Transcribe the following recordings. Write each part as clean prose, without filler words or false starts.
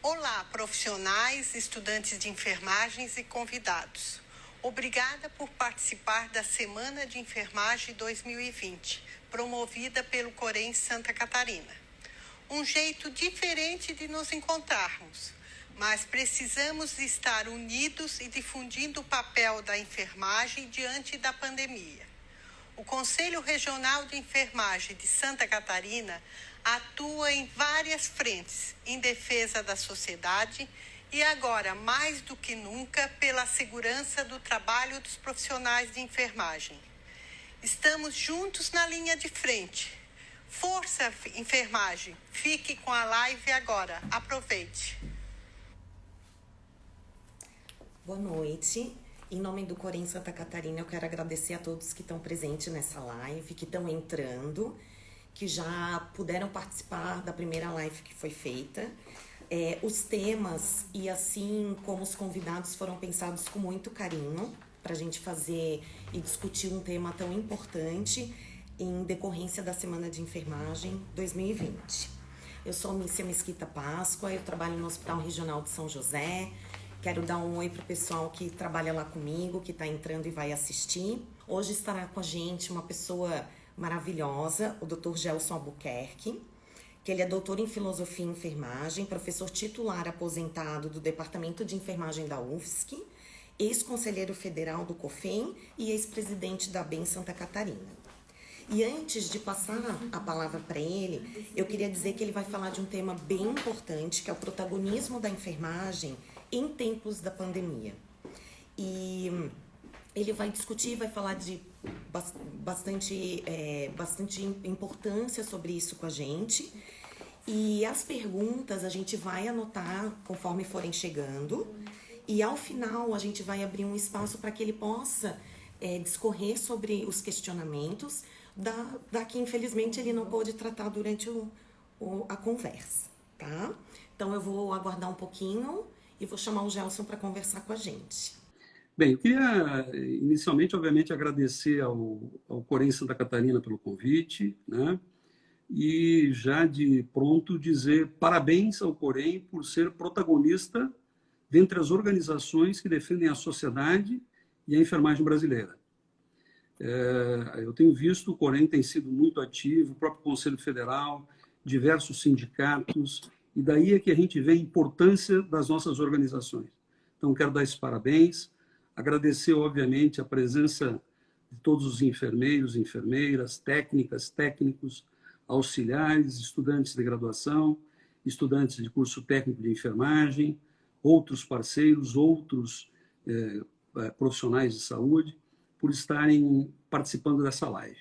Olá, profissionais, estudantes de enfermagem e convidados. Obrigada por participar da Semana de Enfermagem 2020, promovida pelo Corém Santa Catarina. Um jeito diferente de nos encontrarmos, mas precisamos estar unidos e difundindo o papel da enfermagem diante da pandemia. O Conselho Regional de Enfermagem de Santa Catarina atua em várias frentes em defesa da sociedade e agora, mais do que nunca, pela segurança do trabalho dos profissionais de enfermagem. Estamos juntos na linha de frente. Força, enfermagem! Fique com a live agora. Aproveite. Boa noite. Em nome do Corém Santa Catarina, eu quero agradecer a todos que estão presentes nessa live, que estão entrando, que já puderam participar da primeira live que foi feita. Os temas e assim como os convidados foram pensados com muito carinho para a gente fazer e discutir um tema tão importante em decorrência da Semana de Enfermagem 2020. Eu sou Mícia Mesquita Páscoa, eu trabalho no Hospital Regional de São José. Quero dar um oi para o pessoal que trabalha lá comigo, que está entrando e vai assistir. Hoje estará com a gente uma pessoa maravilhosa, o Dr. Gelson Albuquerque, que ele é doutor em Filosofia e Enfermagem, professor titular aposentado do Departamento de Enfermagem da UFSC, ex-conselheiro federal do COFEM e ex-presidente da ABEM Santa Catarina. E antes de passar a palavra para ele, eu queria dizer que ele vai falar de um tema bem importante, que é o protagonismo da enfermagem em tempos da pandemia. E ele vai discutir, vai falar de bastante importância sobre isso com a gente. E as perguntas a gente vai anotar conforme forem chegando. E ao final a gente vai abrir um espaço para que ele possa discorrer sobre os questionamentos da que infelizmente ele não pôde tratar durante a conversa, tá? Então eu vou aguardar um pouquinho e vou chamar o Gelson para conversar com a gente. Bem, eu queria inicialmente, obviamente, agradecer ao Corém Santa Catarina pelo convite, né? E já de pronto dizer parabéns ao Corém por ser protagonista dentre as organizações que defendem a sociedade e a enfermagem brasileira. Eu tenho visto o Corém tem sido muito ativo, o próprio Conselho Federal, diversos sindicatos, e daí é que a gente vê a importância das nossas organizações. Então, quero dar esses parabéns, agradecer, obviamente, a presença de todos os enfermeiros, enfermeiras, técnicas, técnicos, auxiliares, estudantes de graduação, estudantes de curso técnico de enfermagem, outros parceiros, outros profissionais de saúde, por estarem participando dessa live.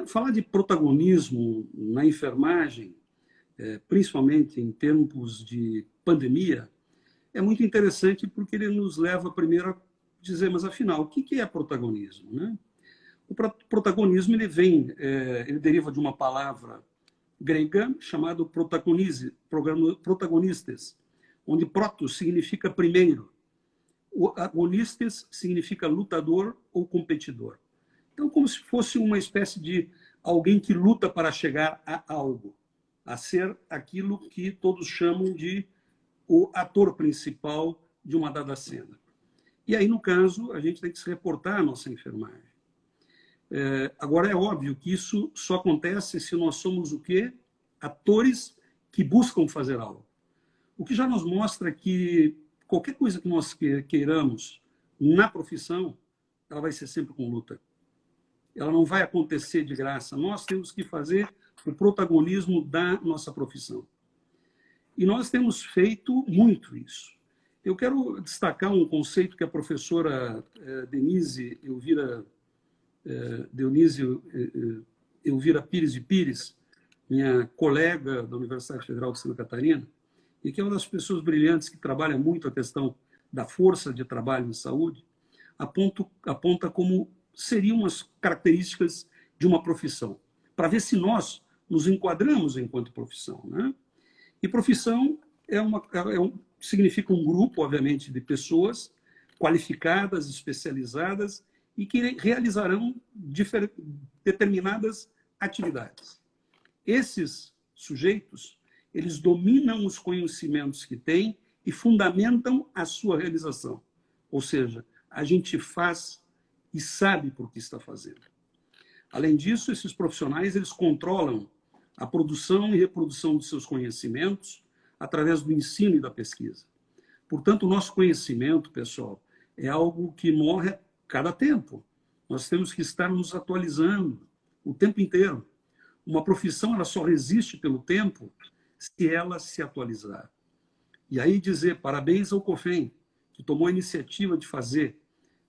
Falar de protagonismo na enfermagem, principalmente em tempos de pandemia, é muito interessante porque ele nos leva primeiro a dizer, mas afinal, o que é protagonismo, né? O protagonismo ele deriva de uma palavra grega chamada protagonistes, onde protos significa primeiro, o agonistes significa lutador ou competidor. Então, como se fosse uma espécie de alguém que luta para chegar a algo, a ser aquilo que todos chamam de o ator principal de uma dada cena. E aí, no caso, a gente tem que se reportar à nossa enfermagem. Agora, é óbvio que isso só acontece se nós somos o quê? Atores que buscam fazer algo. O que já nos mostra que qualquer coisa que nós queiramos na profissão, ela vai ser sempre com luta. Ela não vai acontecer de graça. Nós temos que fazer o protagonismo da nossa profissão. E nós temos feito muito isso. Eu quero destacar um conceito que a professora Dionísio Elvira Pires de Pires, minha colega da Universidade Federal de Santa Catarina, e que é uma das pessoas brilhantes que trabalha muito a questão da força de trabalho em saúde, aponta como seriam as características de uma profissão, para ver se nós nos enquadramos enquanto profissão, né? E profissão significa um grupo, obviamente, de pessoas qualificadas, especializadas e que realizarão determinadas atividades. Esses sujeitos, eles dominam os conhecimentos que têm e fundamentam a sua realização. Ou seja, a gente faz e sabe por que está fazendo. Além disso, esses profissionais eles controlam a produção e reprodução dos seus conhecimentos através do ensino e da pesquisa. Portanto, o nosso conhecimento, pessoal, é algo que morre a cada tempo. Nós temos que estar nos atualizando o tempo inteiro. Uma profissão ela só resiste pelo tempo se ela se atualizar. E aí dizer parabéns ao COFEM, que tomou a iniciativa de fazer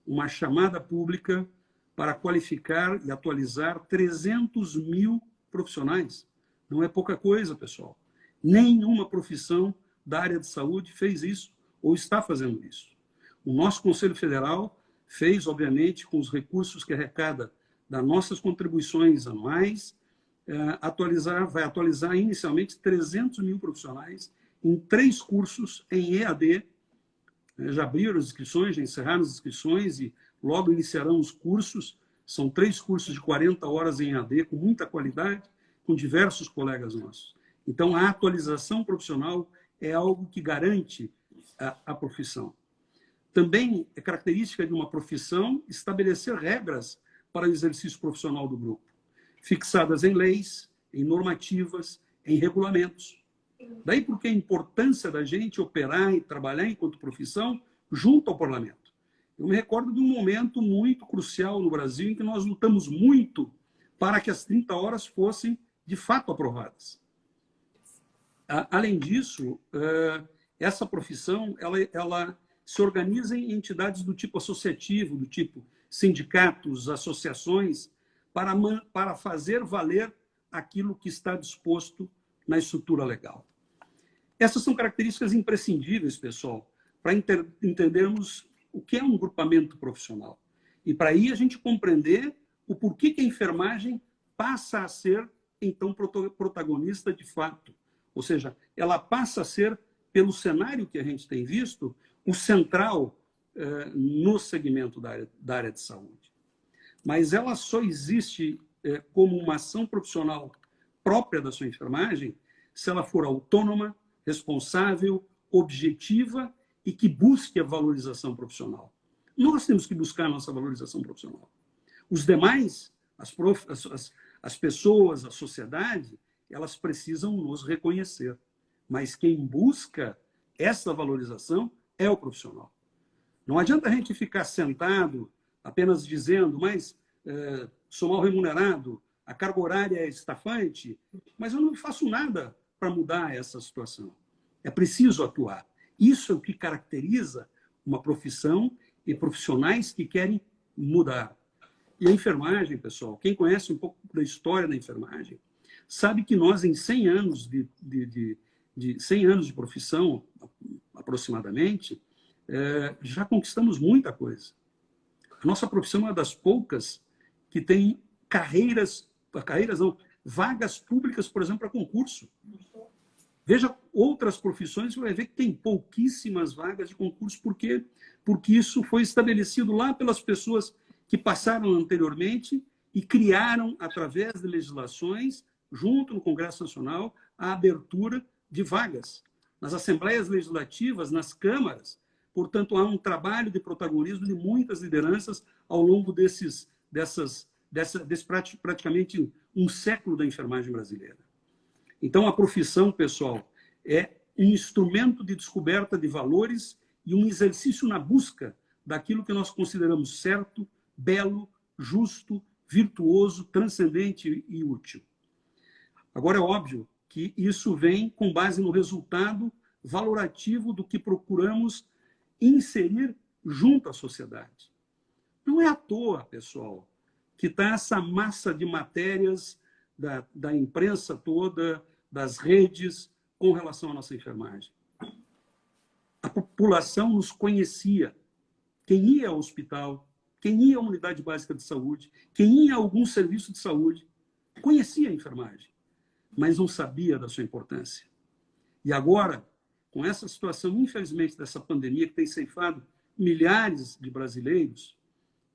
uma chamada pública para qualificar e atualizar 300 mil profissionais. Não é pouca coisa, pessoal. Nenhuma profissão da área de saúde fez isso ou está fazendo isso. O nosso Conselho Federal fez, obviamente, com os recursos que arrecada das nossas contribuições anuais, vai atualizar inicialmente 300 mil profissionais em 3 cursos em EAD. Já abriram as inscrições, já encerraram as inscrições e logo iniciarão os cursos. São 3 cursos de 40 horas em EAD, com muita qualidade, com diversos colegas nossos. Então, a atualização profissional é algo que garante a profissão. Também é característica de uma profissão estabelecer regras para o exercício profissional do grupo, fixadas em leis, em normativas, em regulamentos. Daí porque a importância da gente operar e trabalhar enquanto profissão junto ao parlamento. Eu me recordo de um momento muito crucial no Brasil em que nós lutamos muito para que as 30 horas fossem de fato aprovadas. Além disso, essa profissão ela se organiza em entidades do tipo associativo, do tipo sindicatos, associações, para fazer valer aquilo que está disposto na estrutura legal. Essas são características imprescindíveis, pessoal, para entendermos o que é um grupamento profissional. E para aí a gente compreender o porquê que a enfermagem passa a ser, então, protagonista de fato. Ou seja, ela passa a ser, pelo cenário que a gente tem visto, o central no segmento da área de saúde. Mas ela só existe como uma ação profissional própria da sua enfermagem se ela for autônoma, responsável, objetiva e que busque a valorização profissional. Nós temos que buscar a nossa valorização profissional. Os demais, as pessoas, a sociedade, elas precisam nos reconhecer. Mas quem busca essa valorização é o profissional. Não adianta a gente ficar sentado apenas dizendo, mas sou mal remunerado, a carga horária é estafante, mas eu não faço nada para mudar essa situação. É preciso atuar. Isso é o que caracteriza uma profissão e profissionais que querem mudar. E a enfermagem, pessoal, quem conhece um pouco da história da enfermagem, sabe que nós, em 100 anos de 100 anos de profissão, aproximadamente, já conquistamos muita coisa. A nossa profissão é uma das poucas que tem vagas públicas, por exemplo, para concurso. Veja outras profissões, você vai ver que tem pouquíssimas vagas de concurso. Por quê? Porque isso foi estabelecido lá pelas pessoas que passaram anteriormente e criaram, através de legislações, junto no Congresso Nacional, a abertura de vagas nas assembleias legislativas, nas câmaras. Portanto, há um trabalho de protagonismo de muitas lideranças ao longo desse praticamente um século da enfermagem brasileira. Então, a profissão, pessoal, é um instrumento de descoberta de valores e um exercício na busca daquilo que nós consideramos certo, belo, justo, virtuoso, transcendente e útil. Agora, é óbvio que isso vem com base no resultado valorativo do que procuramos inserir junto à sociedade. Não é à toa, pessoal, que está essa massa de matérias da imprensa toda, das redes, com relação à nossa enfermagem. A população nos conhecia. Quem ia ao hospital, quem ia à unidade básica de saúde, quem ia a algum serviço de saúde, conhecia a enfermagem, mas não sabia da sua importância. E agora, com essa situação, infelizmente, dessa pandemia que tem ceifado milhares de brasileiros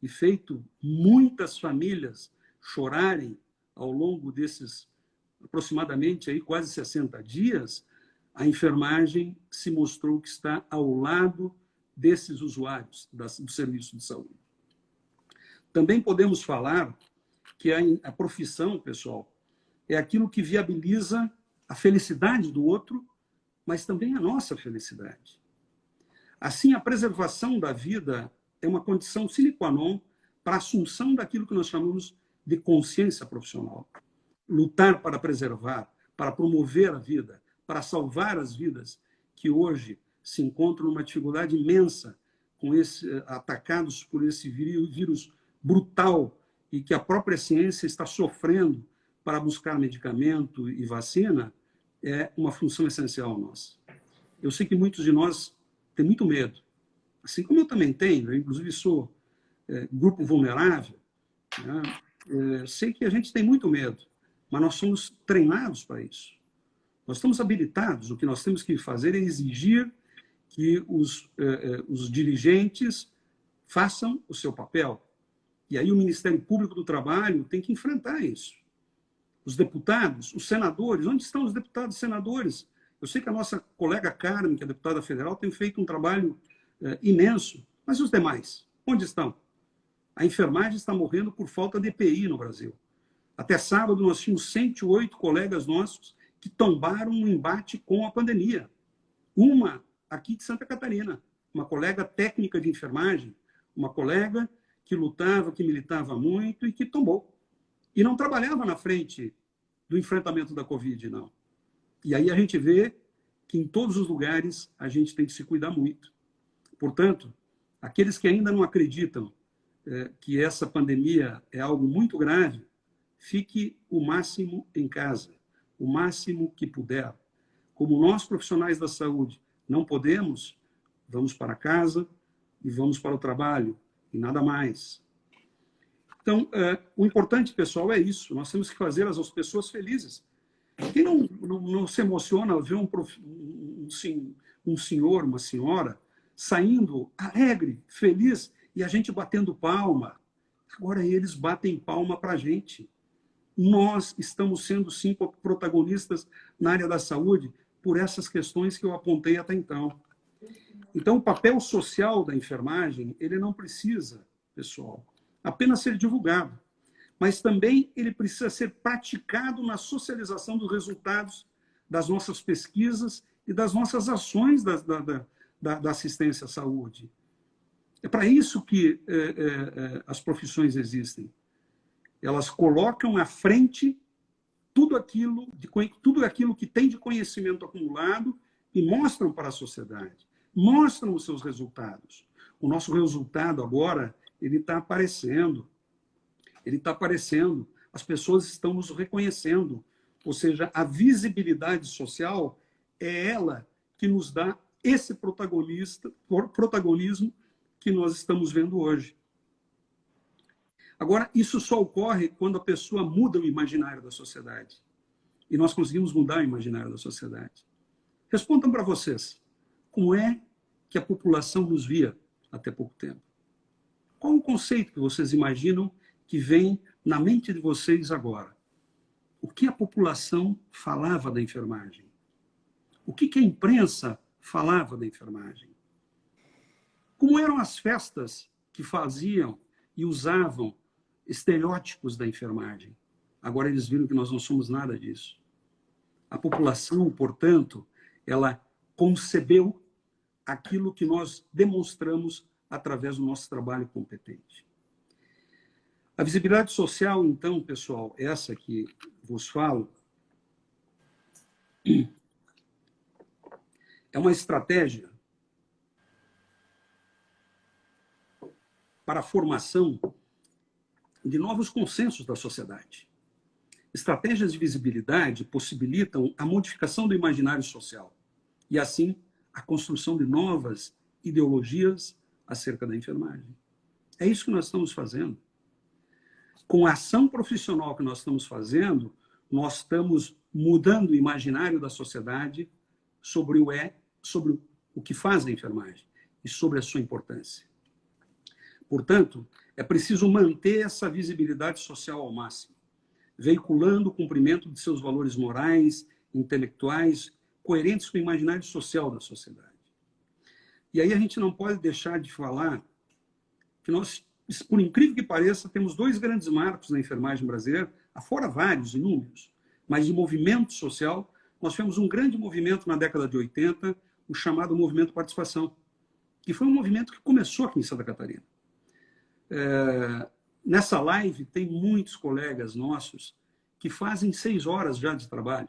e feito muitas famílias chorarem ao longo desses aproximadamente aí quase 60 dias, a enfermagem se mostrou que está ao lado desses usuários do serviço de saúde. Também podemos falar que a profissão, pessoal, é aquilo que viabiliza a felicidade do outro, mas também a nossa felicidade. Assim, a preservação da vida é uma condição sine qua non para a assunção daquilo que nós chamamos de consciência profissional. Lutar para preservar, para promover a vida, para salvar as vidas que hoje se encontram numa dificuldade imensa, atacados por esse vírus brutal e que a própria ciência está sofrendo para buscar medicamento e vacina, é uma função essencial nossa. Eu sei que muitos de nós têm muito medo, assim como eu também tenho, eu inclusive sou grupo vulnerável, né? Sei que a gente tem muito medo, mas nós somos treinados para isso. Nós estamos habilitados, o que nós temos que fazer é exigir que os dirigentes façam o seu papel. E aí o Ministério Público do Trabalho tem que enfrentar isso. Os deputados, os senadores, onde estão os deputados e senadores? Eu sei que a nossa colega Carmen, que é deputada federal, tem feito um trabalho imenso, mas os demais, onde estão? A enfermagem está morrendo por falta de EPI no Brasil. Até sábado nós tínhamos 108 colegas nossos que tombaram no embate com a pandemia. Uma aqui de Santa Catarina, uma colega técnica de enfermagem, uma colega que lutava, que militava muito e que tombou. E não trabalhava na frente do enfrentamento da Covid, não. E aí a gente vê que em todos os lugares a gente tem que se cuidar muito. Portanto, aqueles que ainda não acreditam que essa pandemia é algo muito grave, fique o máximo em casa, o máximo que puder. Como nós, profissionais da saúde, não podemos, vamos para casa e vamos para o trabalho, e nada mais. Então, o importante, pessoal, é isso. Nós temos que fazer as pessoas felizes. Quem não se emociona ao ver um senhor, uma senhora, saindo alegre, feliz, e a gente batendo palma? Agora eles batem palma para a gente. Nós estamos sendo, sim, protagonistas na área da saúde por essas questões que eu apontei até então. Então, o papel social da enfermagem, ele não precisa, pessoal, apenas ser divulgado, mas também ele precisa ser praticado na socialização dos resultados das nossas pesquisas e das nossas ações da assistência à saúde. É para isso que as profissões existem. Elas colocam à frente tudo aquilo que tem de conhecimento acumulado e mostram para a sociedade, mostram os seus resultados. O nosso resultado agora, ele está aparecendo. Ele está aparecendo. As pessoas estão nos reconhecendo. Ou seja, a visibilidade social é ela que nos dá esse protagonismo que nós estamos vendo hoje. Agora, isso só ocorre quando a pessoa muda o imaginário da sociedade. E nós conseguimos mudar o imaginário da sociedade. Respondam para vocês, como é que a população nos via até pouco tempo? Qual o conceito que vocês imaginam que vem na mente de vocês agora? O que a população falava da enfermagem? O que a imprensa falava da enfermagem? Como eram as festas que faziam e usavam estereótipos da enfermagem? Agora eles viram que nós não somos nada disso. A população, portanto, ela concebeu aquilo que nós demonstramos através do nosso trabalho competente. A visibilidade social, então, pessoal, essa que vos falo, é uma estratégia para a formação de novos consensos da sociedade. Estratégias de visibilidade possibilitam a modificação do imaginário social e, assim, a construção de novas ideologias acerca da enfermagem. É isso que nós estamos fazendo. Com a ação profissional que nós estamos fazendo, nós estamos mudando o imaginário da sociedade sobre o que faz a enfermagem e sobre a sua importância. Portanto, é preciso manter essa visibilidade social ao máximo. veiculando o cumprimento de seus valores morais, intelectuais, coerentes com o imaginário social da sociedade. E aí a gente não pode deixar de falar que nós, por incrível que pareça, temos dois grandes marcos na enfermagem brasileira, afora vários, inúmeros, mas de movimento social. Nós tivemos um grande movimento na década de 80, o chamado Movimento Participação, que foi um movimento que começou aqui em Santa Catarina. Nessa live tem muitos colegas nossos que fazem 6 horas já de trabalho,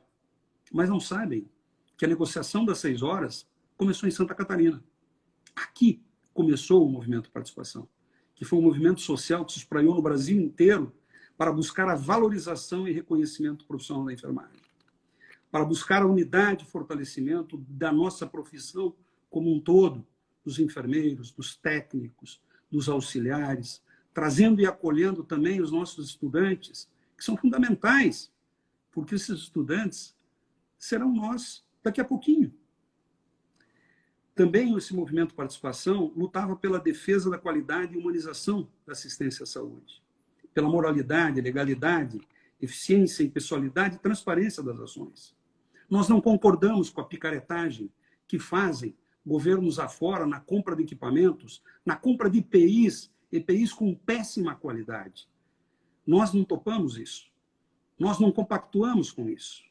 mas não sabem que a negociação das 6 horas começou em Santa Catarina. Aqui começou o Movimento Participação, que foi um movimento social que se espraiou no Brasil inteiro para buscar a valorização e reconhecimento profissional da enfermagem, para buscar a unidade e fortalecimento da nossa profissão como um todo, dos enfermeiros, dos técnicos, dos auxiliares, trazendo e acolhendo também os nossos estudantes, que são fundamentais, porque esses estudantes serão nós daqui a pouquinho. Também esse movimento de participação lutava pela defesa da qualidade e humanização da assistência à saúde, pela moralidade, legalidade, eficiência, impessoalidade e transparência das ações. Nós não concordamos com a picaretagem que fazem governos afora na compra de equipamentos, na compra de EPIs com péssima qualidade. Nós não topamos isso. Nós não compactuamos com isso.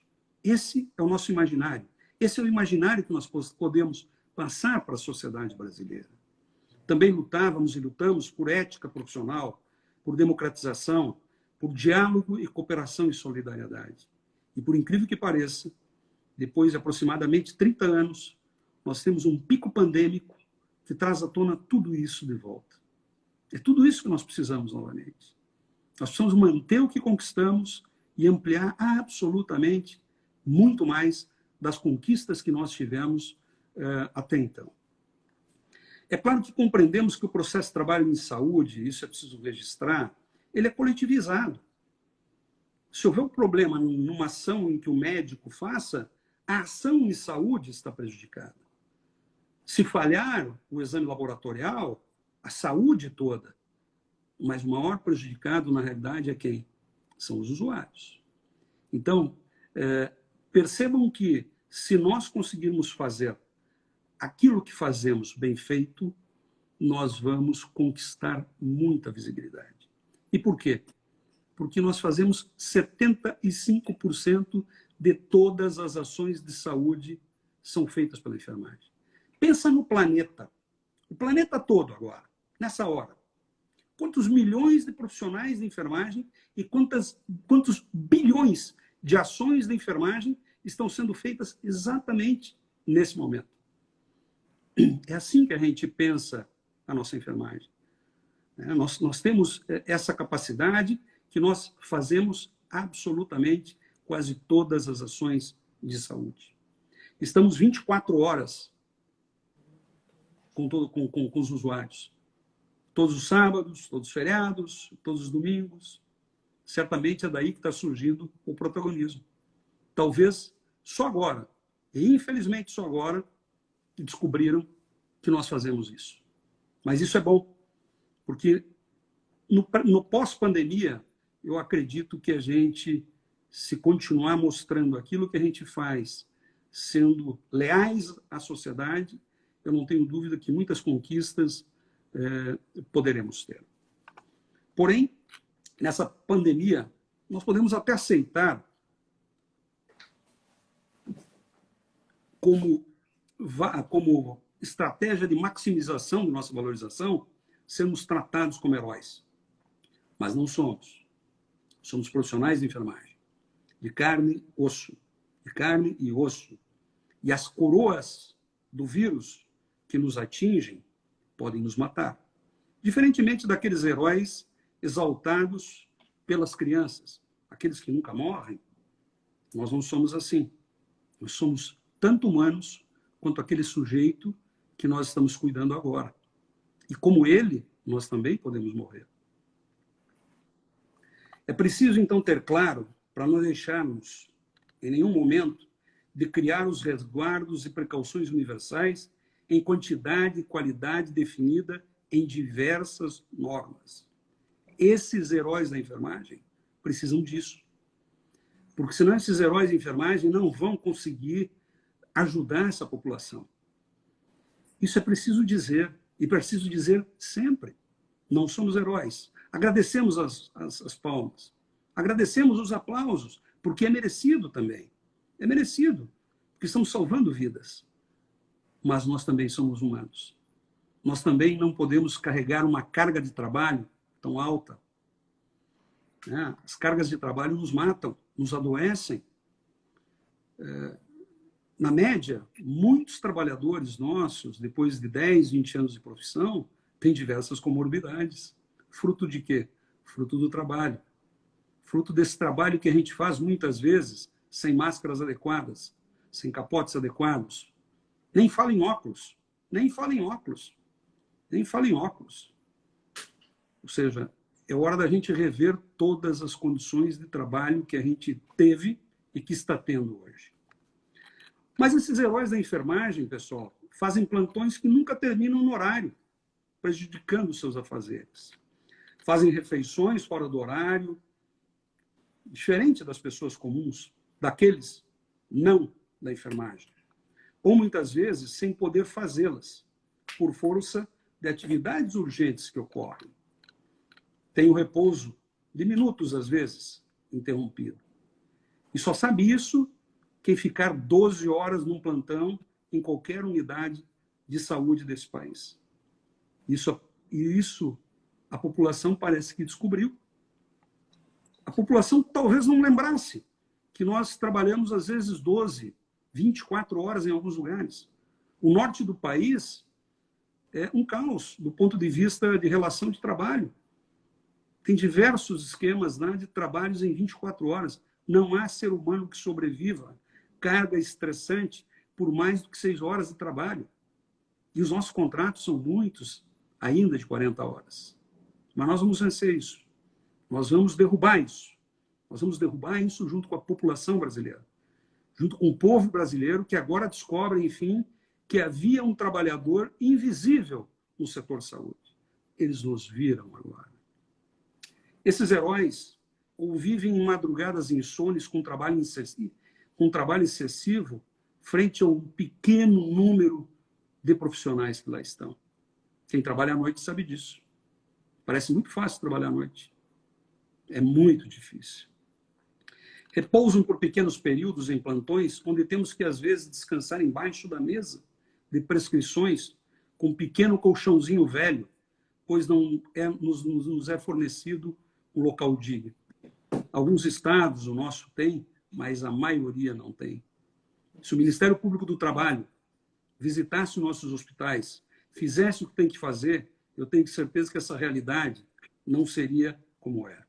Esse é o nosso imaginário. Esse é o imaginário que nós podemos passar para a sociedade brasileira. Também lutávamos e lutamos por ética profissional, por democratização, por diálogo e cooperação e solidariedade. E por incrível que pareça, depois de aproximadamente 30 anos, nós temos um pico pandêmico que traz à tona tudo isso de volta. É tudo isso que nós precisamos novamente. Nós precisamos manter o que conquistamos e ampliar absolutamente muito mais das conquistas que nós tivemos até então. É claro que compreendemos que o processo de trabalho em saúde, isso é preciso registrar, ele é coletivizado. Se houver um problema numa ação em que o médico faça, a ação em saúde está prejudicada. Se falhar o exame laboratorial, a saúde toda. Mas o maior prejudicado, na realidade, é quem? São os usuários. Então, percebam que, se nós conseguirmos fazer aquilo que fazemos bem feito, nós vamos conquistar muita visibilidade. E por quê? Porque nós fazemos 75% de todas as ações de saúde são feitas pela enfermagem. Pensa no planeta. O planeta todo agora, nessa hora. Quantos milhões de profissionais de enfermagem e quantos bilhões de ações de enfermagem estão sendo feitas exatamente nesse momento. É assim que a gente pensa a nossa enfermagem. Nós temos essa capacidade que nós fazemos absolutamente quase todas as ações de saúde. Estamos 24 horas com os usuários. Todos os sábados, todos os feriados, todos os domingos. Certamente é daí que está surgindo o protagonismo. Talvez só agora, e infelizmente só agora, que descobriram que nós fazemos isso. Mas isso é bom, porque no pós-pandemia, eu acredito que a gente, se continuar mostrando aquilo que a gente faz, sendo leais à sociedade, eu não tenho dúvida que muitas conquistas poderemos ter. Porém, nessa pandemia, nós podemos até aceitar como estratégia de maximização da nossa valorização, sermos tratados como heróis. Mas não somos. Somos profissionais de enfermagem, de carne, osso, de carne e osso. E as coroas do vírus que nos atingem podem nos matar. Diferentemente daqueles heróis exaltados pelas crianças, aqueles que nunca morrem, nós não somos assim. Nós somos tanto humanos quanto aquele sujeito que nós estamos cuidando agora. E como ele, nós também podemos morrer. É preciso, então, ter claro, para não deixarmos, em nenhum momento, de criar os resguardos e precauções universais em quantidade e qualidade definida em diversas normas. Esses heróis da enfermagem precisam disso. porque senão esses heróis de enfermagem não vão conseguir ajudar essa população. Isso é preciso dizer, e preciso dizer sempre. Não somos heróis. Agradecemos as palmas, agradecemos os aplausos, porque é merecido também. É merecido, porque estamos salvando vidas. Mas nós também somos humanos. Nós também não podemos carregar uma carga de trabalho tão alta. As cargas de trabalho nos matam, nos adoecem. Na média, muitos trabalhadores nossos, depois de 10, 20 anos de profissão, têm diversas comorbidades. Fruto de quê? Fruto do trabalho. Fruto desse trabalho que a gente faz muitas vezes sem máscaras adequadas, sem capotes adequados. Nem fala em óculos. Nem fala em óculos. Nem fala em óculos. Ou seja, é hora da gente rever todas as condições de trabalho que a gente teve e que está tendo hoje. Mas esses heróis da enfermagem, pessoal, fazem plantões que nunca terminam no horário, prejudicando seus afazeres. Fazem refeições fora do horário, diferente das pessoas comuns, daqueles não da enfermagem. Ou muitas vezes sem poder fazê-las, por força de atividades urgentes que ocorrem. Tem o repouso de minutos, às vezes, interrompido. E só sabe isso quem ficar 12 horas num plantão em qualquer unidade de saúde desse país. Isso a população parece que descobriu. A população talvez não lembrasse que nós trabalhamos, às vezes, 12, 24 horas em alguns lugares. O norte do país é um caos do ponto de vista de relação de trabalho. Tem diversos esquemas, né, de trabalhos em 24 horas. Não há ser humano que sobreviva carga estressante por mais do que 6 horas de trabalho. E os nossos contratos são muitos, ainda de 40 horas. Mas nós vamos vencer isso. Nós vamos derrubar isso. Nós vamos derrubar isso junto com a população brasileira. Junto com o povo brasileiro, que agora descobre, enfim, que havia um trabalhador invisível no setor saúde. Eles nos viram agora. Esses heróis ou vivem em madrugadas insones com trabalho excessivo frente a um pequeno número de profissionais que lá estão. Quem trabalha à noite sabe disso. Parece muito fácil trabalhar à noite. É muito difícil. Repousam por pequenos períodos em plantões, onde temos que, às vezes, descansar embaixo da mesa de prescrições com um pequeno colchãozinho velho, pois nos é fornecido um local digno. Alguns estados, o nosso tem, mas a maioria não tem. Se o Ministério Público do Trabalho visitasse os nossos hospitais, fizesse o que tem que fazer, eu tenho certeza que essa realidade não seria como é.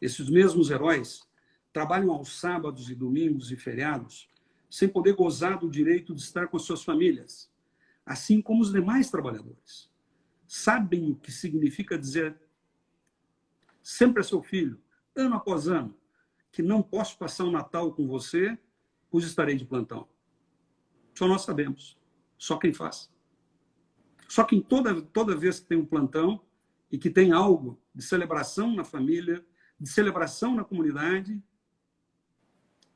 Esses mesmos heróis trabalham aos sábados e domingos e feriados sem poder gozar do direito de estar com as suas famílias, assim como os demais trabalhadores. Sabem o que significa dizer sempre a seu filho, ano após ano, que não posso passar o Natal com você, pois estarei de plantão. Só nós sabemos. Só quem faz. Só quem toda vez que tem um plantão e que tem algo de celebração na família, de celebração na comunidade,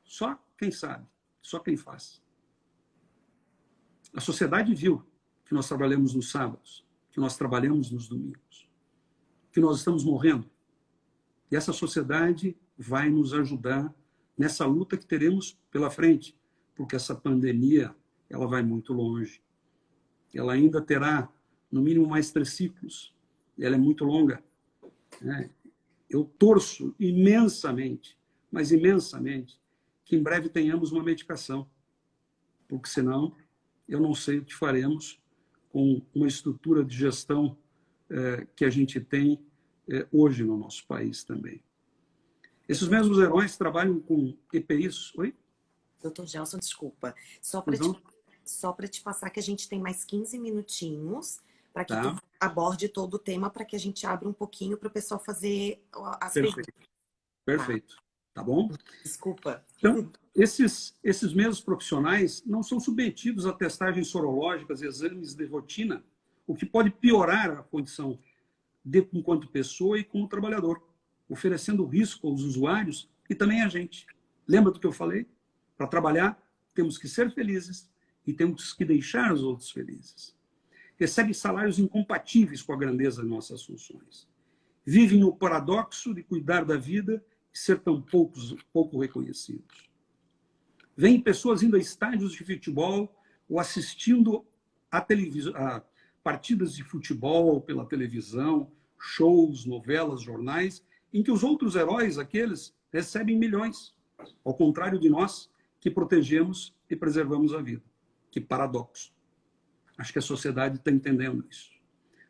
só quem sabe, só quem faz. A sociedade viu que nós trabalhamos nos sábados, que nós trabalhamos nos domingos, que nós estamos morrendo. E essa sociedade vai nos ajudar nessa luta que teremos pela frente, porque essa pandemia ela vai muito longe. Ela ainda terá, no mínimo, mais 3 ciclos. Ela é muito longa. Eu torço imensamente, mas imensamente, que em breve tenhamos uma medicação, porque senão eu não sei o que faremos com uma estrutura de gestão que a gente tem hoje no nosso país também. Esses mesmos heróis trabalham com EPIs. Oi? Doutor Gelson, desculpa. Só para te passar que a gente tem mais 15 minutinhos para que tu aborde todo o tema, para que a gente abra um pouquinho para o pessoal fazer as perguntas. Perfeito. Tá bom? Desculpa. Então, esses mesmos profissionais não são submetidos a testagens sorológicas e exames de rotina, o que pode piorar a condição enquanto pessoa e como trabalhador, oferecendo risco aos usuários e também a gente. Lembra do que eu falei? Para trabalhar, temos que ser felizes e temos que deixar os outros felizes. Recebem salários incompatíveis com a grandeza de nossas funções. Vivem no paradoxo de cuidar da vida e ser tão pouco reconhecidos. Vêm pessoas indo a estádios de futebol ou assistindo a partidas de futebol pela televisão, shows, novelas, jornais, em que os outros heróis, aqueles, recebem milhões, ao contrário de nós, que protegemos e preservamos a vida. Que paradoxo. Acho que a sociedade está entendendo isso.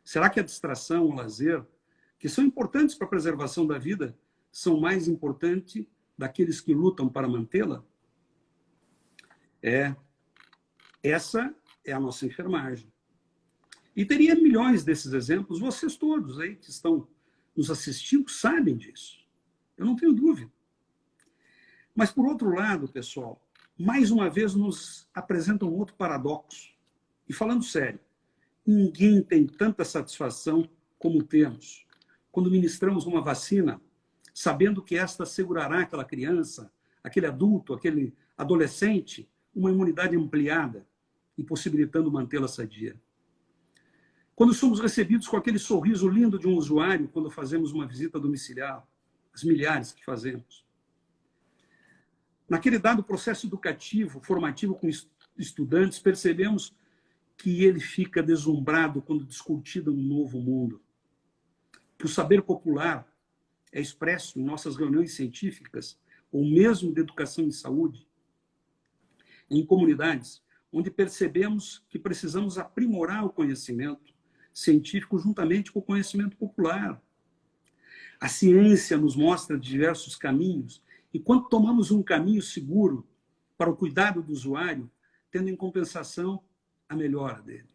Será que a distração, o lazer, que são importantes para a preservação da vida, são mais importantes daqueles que lutam para mantê-la? Essa é a nossa enfermagem. E teria milhões desses exemplos, vocês todos aí que estão nos assistindo sabem disso. Eu não tenho dúvida. Mas, por outro lado, pessoal, mais uma vez nos apresenta um outro paradoxo. E falando sério, ninguém tem tanta satisfação como temos quando ministramos uma vacina, sabendo que esta assegurará àquela criança, aquele adulto, aquele adolescente, uma imunidade ampliada e possibilitando mantê-la sadia. Quando somos recebidos com aquele sorriso lindo de um usuário quando fazemos uma visita domiciliar, as milhares que fazemos. Naquele dado processo educativo, formativo com estudantes, percebemos que ele fica deslumbrado quando discutido um novo mundo. Que o saber popular é expresso em nossas reuniões científicas, ou mesmo de educação e saúde, em comunidades onde percebemos que precisamos aprimorar o conhecimento científico juntamente com o conhecimento popular. A ciência nos mostra diversos caminhos, e quando tomamos um caminho seguro para o cuidado do usuário, tendo em compensação a melhora dele.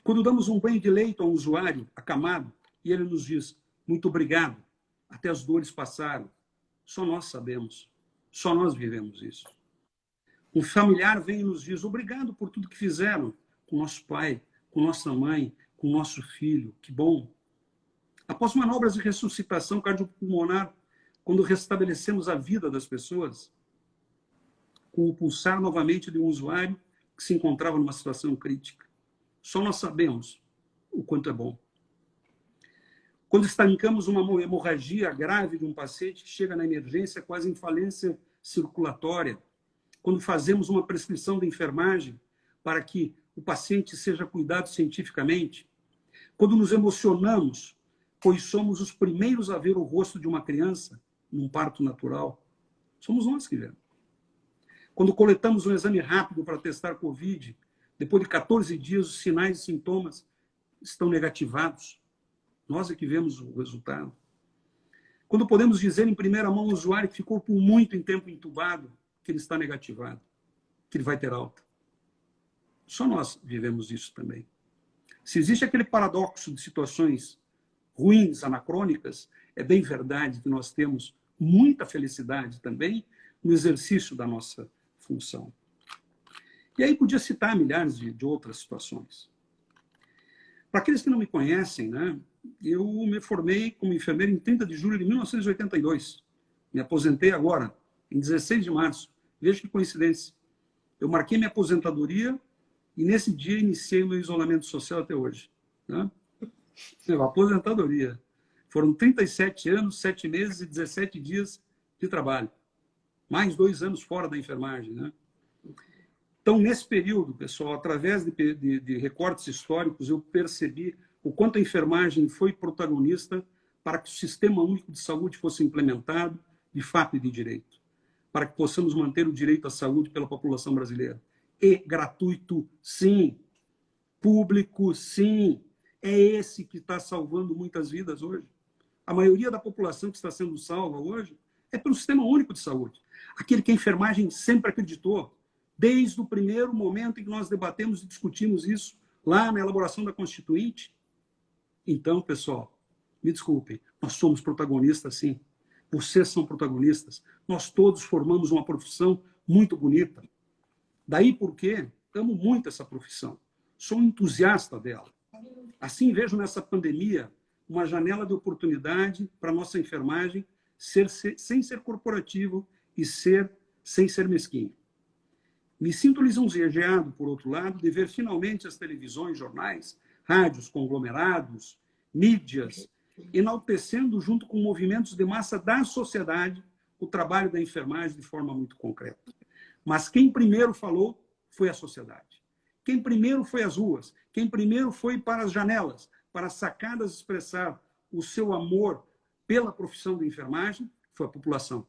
Quando damos um banho de leito ao usuário acamado, e ele nos diz, muito obrigado, até as dores passaram. Só nós sabemos, só nós vivemos isso. Um familiar vem e nos diz, obrigado por tudo que fizeram com nosso pai, com nossa mãe, com nosso filho, que bom. Após manobras de ressuscitação cardiopulmonar, quando restabelecemos a vida das pessoas, com o pulsar novamente de um usuário que se encontrava numa situação crítica. Só nós sabemos o quanto é bom. Quando estancamos uma hemorragia grave de um paciente que chega na emergência quase em falência circulatória, quando fazemos uma prescrição de enfermagem para que o paciente seja cuidado cientificamente, quando nos emocionamos, pois somos os primeiros a ver o rosto de uma criança num parto natural, somos nós que vemos. Quando coletamos um exame rápido para testar Covid, depois de 14 dias os sinais e sintomas estão negativados, nós é que vemos o resultado. Quando podemos dizer em primeira mão ao usuário que ficou por muito tempo entubado, que ele está negativado, que ele vai ter alta. Só nós vivemos isso também. Se existe aquele paradoxo de situações ruins, anacrônicas, é bem verdade que nós temos muita felicidade também no exercício da nossa função. E aí podia citar milhares de outras situações. Para aqueles que não me conhecem, né, eu me formei como enfermeiro em 30 de julho de 1982. Me aposentei agora, em 16 de março. Veja que coincidência. Eu marquei minha aposentadoria e nesse dia iniciei o meu isolamento social até hoje. Né? Aposentadoria. Foram 37 anos, 7 meses e 17 dias de trabalho. Mais 2 anos fora da enfermagem. Né? Então, nesse período, pessoal, através de recortes históricos, eu percebi o quanto a enfermagem foi protagonista para que o Sistema Único de Saúde fosse implementado de fato e de direito, para que possamos manter o direito à saúde pela população brasileira. E gratuito, sim. Público, sim. É esse que está salvando muitas vidas hoje. A maioria da população que está sendo salva hoje é pelo Sistema Único de Saúde. Aquele que a enfermagem sempre acreditou, desde o primeiro momento em que nós debatemos e discutimos isso, lá na elaboração da Constituinte. Então, pessoal, me desculpem, nós somos protagonistas, sim. Vocês são protagonistas. Nós todos formamos uma profissão muito bonita. Daí porque amo muito essa profissão. Sou um entusiasta dela. Assim, vejo nessa pandemia uma janela de oportunidade para a nossa enfermagem sem ser corporativo sem ser mesquinho. Me sinto lisonjeado, por outro lado, de ver finalmente as televisões, jornais, rádios, conglomerados, mídias, enaltecendo, junto com movimentos de massa da sociedade, o trabalho da enfermagem de forma muito concreta. Mas quem primeiro falou foi a sociedade. Quem primeiro foi às ruas, quem primeiro foi para as janelas, para as sacadas expressar o seu amor pela profissão da enfermagem, foi a população.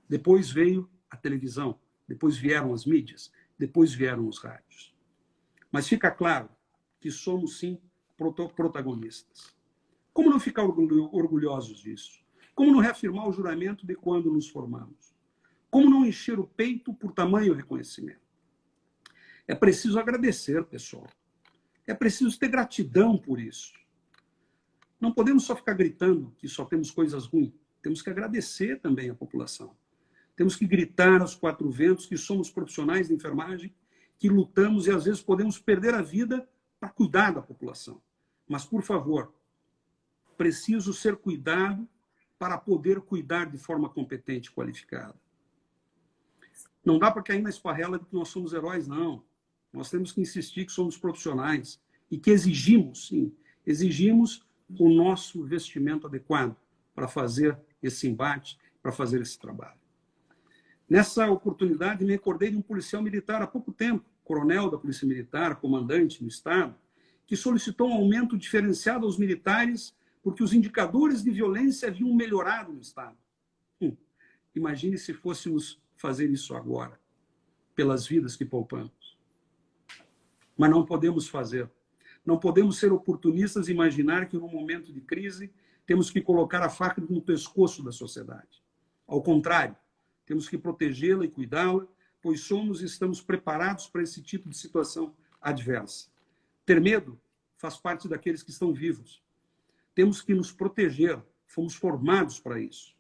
Depois veio a televisão, depois vieram as mídias, depois vieram os rádios. Mas fica claro que somos, sim, protagonistas. Como não ficar orgulhosos disso? Como não reafirmar o juramento de quando nos formamos? Como não encher o peito por tamanho reconhecimento? É preciso agradecer, pessoal. É preciso ter gratidão por isso. Não podemos só ficar gritando que só temos coisas ruins. Temos que agradecer também à população. Temos que gritar aos quatro ventos que somos profissionais de enfermagem, que lutamos e às vezes podemos perder a vida para cuidar da população. Mas, por favor, preciso ser cuidado para poder cuidar de forma competente e qualificada. Não dá para cair na esparrela de que nós somos heróis, não. Nós temos que insistir que somos profissionais e que exigimos, sim, exigimos o nosso vestimento adequado para fazer esse embate, para fazer esse trabalho. Nessa oportunidade, me recordei de um policial militar há pouco tempo, coronel da Polícia Militar, comandante no Estado, que solicitou um aumento diferenciado aos militares porque os indicadores de violência haviam melhorado no Estado. Imagine se fôssemos fazer isso agora, pelas vidas que poupamos. Mas não podemos fazer. Não podemos ser oportunistas e imaginar que, num momento de crise, temos que colocar a faca no pescoço da sociedade. Ao contrário, temos que protegê-la e cuidá-la, pois somos e estamos preparados para esse tipo de situação adversa. Ter medo faz parte daqueles que estão vivos. Temos que nos proteger, fomos formados para isso.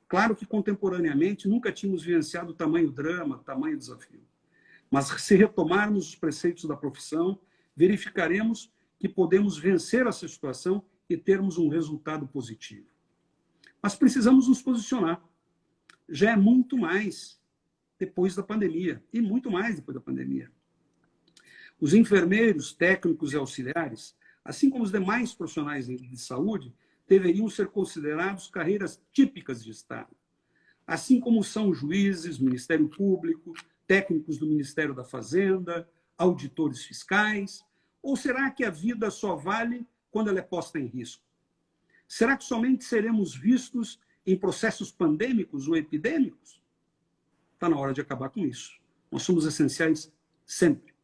Claro que, contemporaneamente, nunca tínhamos vivenciado tamanho drama, tamanho desafio. Mas, se retomarmos os preceitos da profissão, verificaremos que podemos vencer essa situação e termos um resultado positivo. Mas precisamos nos posicionar. Já é muito mais depois da pandemia, e muito mais depois da pandemia. Os enfermeiros, técnicos e auxiliares, assim como os demais profissionais de saúde, deveriam ser considerados carreiras típicas de Estado. Assim como são juízes, Ministério Público, técnicos do Ministério da Fazenda, auditores fiscais. Ou será que a vida só vale quando ela é posta em risco? Será que somente seremos vistos em processos pandêmicos ou epidêmicos? Está na hora de acabar com isso. Nós somos essenciais sempre.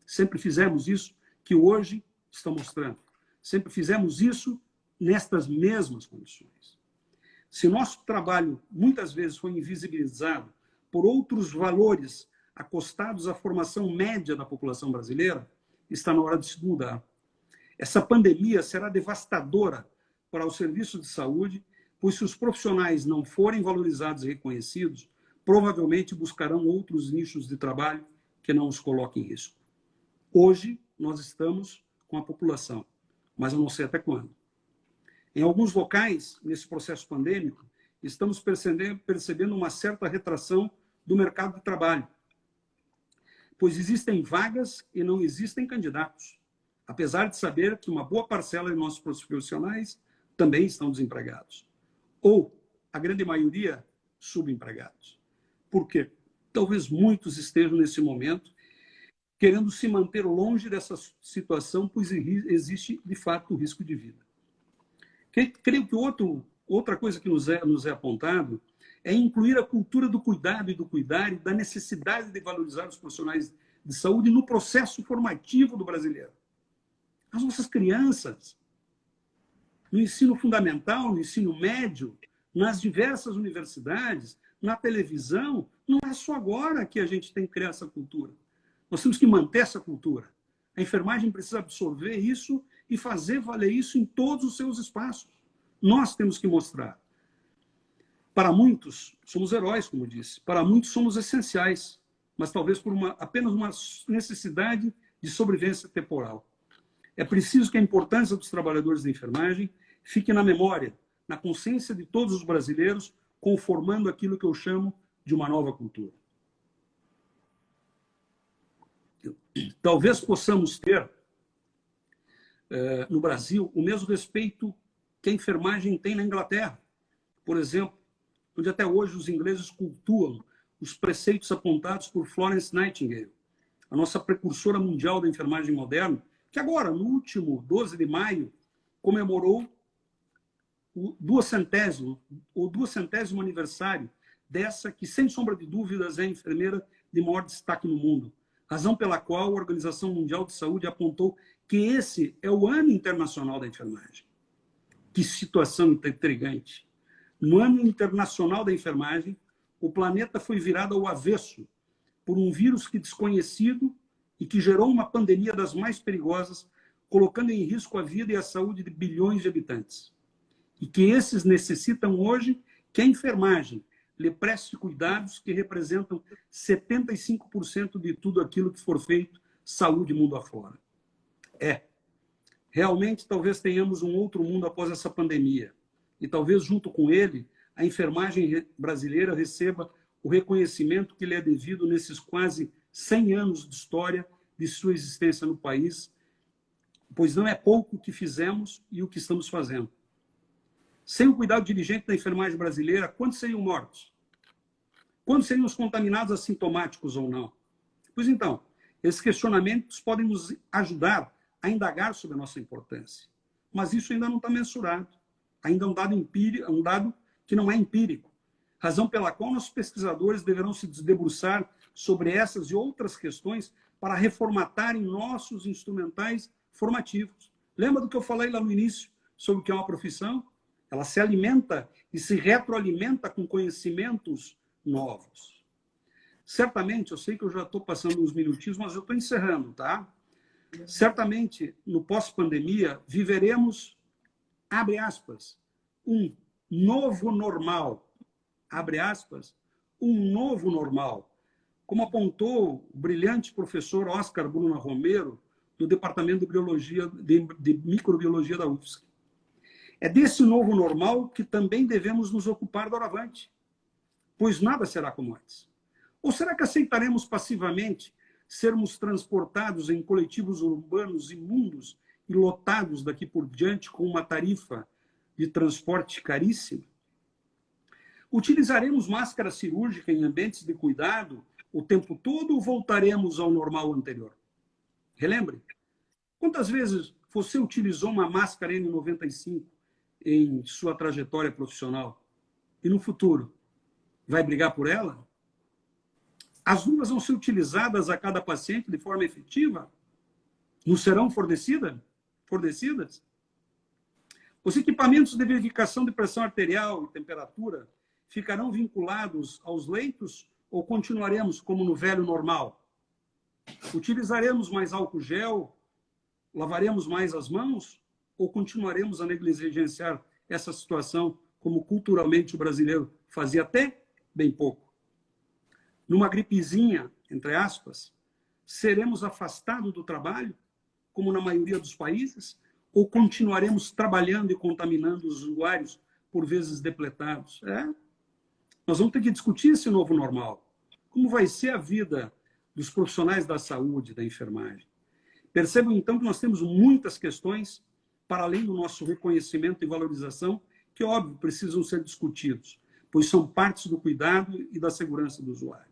Sempre fizemos isso que hoje estão mostrando. Sempre fizemos isso nestas mesmas condições. Se nosso trabalho muitas vezes foi invisibilizado por outros valores acostados à formação média da população brasileira, está na hora de se mudar. Essa pandemia será devastadora para o serviço de saúde, pois se os profissionais não forem valorizados e reconhecidos, provavelmente buscarão outros nichos de trabalho que não os coloquem em risco. Hoje, nós estamos com a população, mas eu não sei até quando. Em alguns locais, nesse processo pandêmico, estamos percebendo uma certa retração do mercado de trabalho, pois existem vagas e não existem candidatos, apesar de saber que uma boa parcela de nossos profissionais também estão desempregados, ou a grande maioria subempregados. Por quê? Talvez muitos estejam nesse momento querendo se manter longe dessa situação, pois existe, de fato, o risco de vida. Creio que outra coisa que nos é apontado é incluir a cultura do cuidado e do cuidar e da necessidade de valorizar os profissionais de saúde no processo formativo do brasileiro. As nossas crianças, no ensino fundamental, no ensino médio, nas diversas universidades, na televisão, não é só agora que a gente tem que criar essa cultura. Nós temos que manter essa cultura. A enfermagem precisa absorver isso e fazer valer isso em todos os seus espaços. Nós temos que mostrar. Para muitos, somos heróis, como disse. Para muitos, somos essenciais, mas talvez por apenas uma necessidade de sobrevivência temporal. É preciso que a importância dos trabalhadores da enfermagem fique na memória, na consciência de todos os brasileiros, conformando aquilo que eu chamo de uma nova cultura. Talvez possamos ter, no Brasil, o mesmo respeito que a enfermagem tem na Inglaterra, por exemplo, onde até hoje os ingleses cultuam os preceitos apontados por Florence Nightingale, a nossa precursora mundial da enfermagem moderna, que agora, no último 12 de maio, comemorou o 200º aniversário dessa que, sem sombra de dúvidas, é a enfermeira de maior destaque no mundo, razão pela qual a Organização Mundial de Saúde apontou que esse é o Ano Internacional da Enfermagem. Que situação intrigante. No Ano Internacional da Enfermagem, o planeta foi virado ao avesso por um vírus que desconhecido e que gerou uma pandemia das mais perigosas, colocando em risco a vida e a saúde de bilhões de habitantes. E que esses necessitam hoje que a enfermagem lhe preste cuidados que representam 75% de tudo aquilo que for feito saúde mundo afora. Realmente, talvez tenhamos um outro mundo após essa pandemia. E talvez, junto com ele, a enfermagem brasileira receba o reconhecimento que lhe é devido nesses quase 100 anos de história de sua existência no país, pois não é pouco o que fizemos e o que estamos fazendo. Sem o cuidado diligente da enfermagem brasileira, quantos seriam mortos? Quantos seriam os contaminados assintomáticos ou não? Pois então, esses questionamentos podem nos ajudar a indagar sobre a nossa importância. Mas isso ainda não está mensurado. Ainda é um dado empírico, um dado que não é empírico. Razão pela qual nossos pesquisadores deverão se debruçar sobre essas e outras questões para reformatarem nossos instrumentais formativos. Lembra do que eu falei lá no início sobre o que é uma profissão? Ela se alimenta e se retroalimenta com conhecimentos novos. Certamente, eu sei que eu já estou passando uns minutinhos, mas eu estou encerrando, tá? Certamente, no pós-pandemia, viveremos, abre aspas, um novo normal, abre aspas, um novo normal, como apontou o brilhante professor Oscar Bruna Romero, do Departamento de Microbiologia da UFSC. É desse novo normal que também devemos nos ocupar doravante, pois nada será como antes. Ou será que aceitaremos passivamente sermos transportados em coletivos urbanos imundos e lotados daqui por diante com uma tarifa de transporte caríssima? Utilizaremos máscara cirúrgica em ambientes de cuidado o tempo todo ou voltaremos ao normal anterior? Relembre, quantas vezes você utilizou uma máscara N95 em sua trajetória profissional? E no futuro, vai brigar por ela? As luvas vão ser utilizadas a cada paciente de forma efetiva? Não serão fornecidas? Os equipamentos de verificação de pressão arterial e temperatura ficarão vinculados aos leitos ou continuaremos como no velho normal? Utilizaremos mais álcool gel? Lavaremos mais as mãos? Ou continuaremos a negligenciar essa situação como culturalmente o brasileiro fazia até bem pouco? Numa gripezinha, entre aspas, seremos afastados do trabalho, como na maioria dos países, ou continuaremos trabalhando e contaminando os usuários, por vezes depletados? Nós vamos ter que discutir esse novo normal. Como vai ser a vida dos profissionais da saúde, da enfermagem? Percebam, então, que nós temos muitas questões, para além do nosso reconhecimento e valorização, que, óbvio, precisam ser discutidos, pois são partes do cuidado e da segurança do usuário.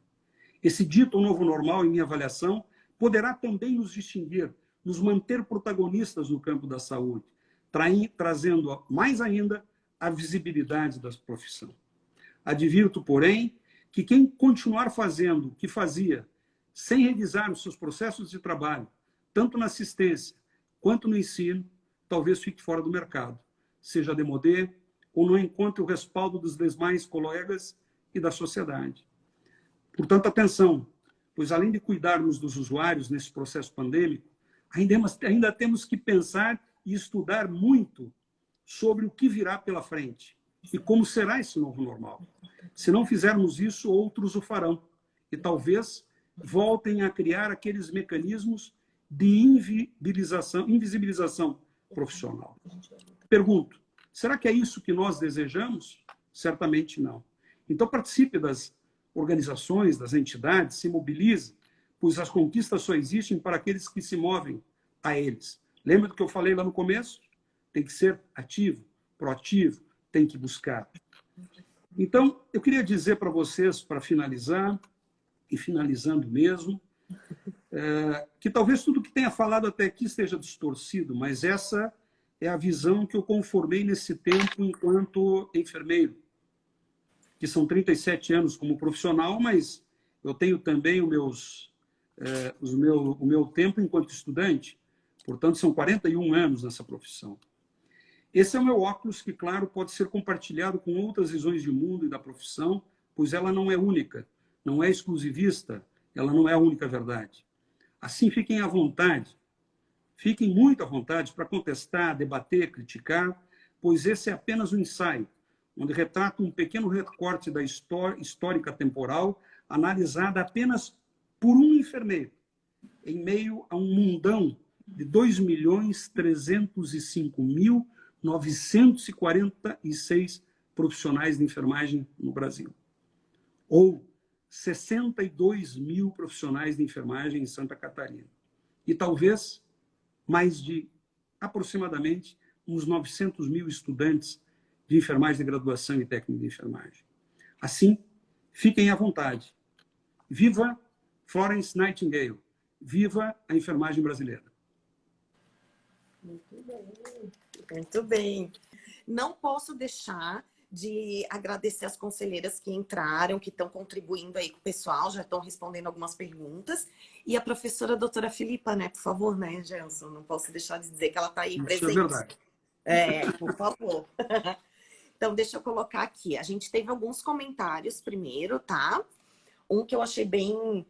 Esse dito novo normal, em minha avaliação, poderá também nos distinguir, nos manter protagonistas no campo da saúde, trazendo mais ainda a visibilidade da profissão. Advirto, porém, que quem continuar fazendo o que fazia, sem revisar os seus processos de trabalho, tanto na assistência quanto no ensino, talvez fique fora do mercado, seja demodé ou não encontre o respaldo dos demais colegas e da sociedade. Portanto, atenção, pois além de cuidarmos dos usuários nesse processo pandêmico, ainda temos que pensar e estudar muito sobre o que virá pela frente e como será esse novo normal. Se não fizermos isso, outros o farão e talvez voltem a criar aqueles mecanismos de invisibilização profissional. Pergunto, será que é isso que nós desejamos? Certamente não. Então participe das organizações, das entidades, se mobilize, pois as conquistas só existem para aqueles que se movem a eles. Lembra do que eu falei lá no começo? Tem que ser ativo, proativo, tem que buscar. Então, eu queria dizer para vocês, para finalizar, e finalizando mesmo, que talvez tudo que tenha falado até aqui esteja distorcido, mas essa é a visão que eu conformei nesse tempo enquanto enfermeiro, que são 37 anos como profissional, mas eu tenho também o meu tempo enquanto estudante, portanto, são 41 anos nessa profissão. Esse é o meu óculos que, claro, pode ser compartilhado com outras visões de mundo e da profissão, pois ela não é única, não é exclusivista, ela não é a única verdade. Assim, fiquem à vontade, fiquem muito à vontade para contestar, debater, criticar, pois esse é apenas um ensaio, onde retrata um pequeno recorte da histórica temporal, analisada apenas por um enfermeiro, em meio a um mundão de 2.305.946 profissionais de enfermagem no Brasil. Ou 62 mil profissionais de enfermagem em Santa Catarina. E talvez mais de, aproximadamente, uns 900 mil estudantes de enfermagem de graduação e técnica de enfermagem. Assim, fiquem à vontade. Viva Florence Nightingale! Viva a enfermagem brasileira! Muito bem, muito bem. Não posso deixar de agradecer as conselheiras que entraram, que estão contribuindo aí com o pessoal, já estão respondendo algumas perguntas. E a professora doutora Filipa, né? Por favor, né, Gelson? Não posso deixar de dizer que ela está aí Isso presente. é verdade. Por favor. Então, deixa eu colocar aqui. A gente teve alguns comentários primeiro, tá? Um que eu achei bem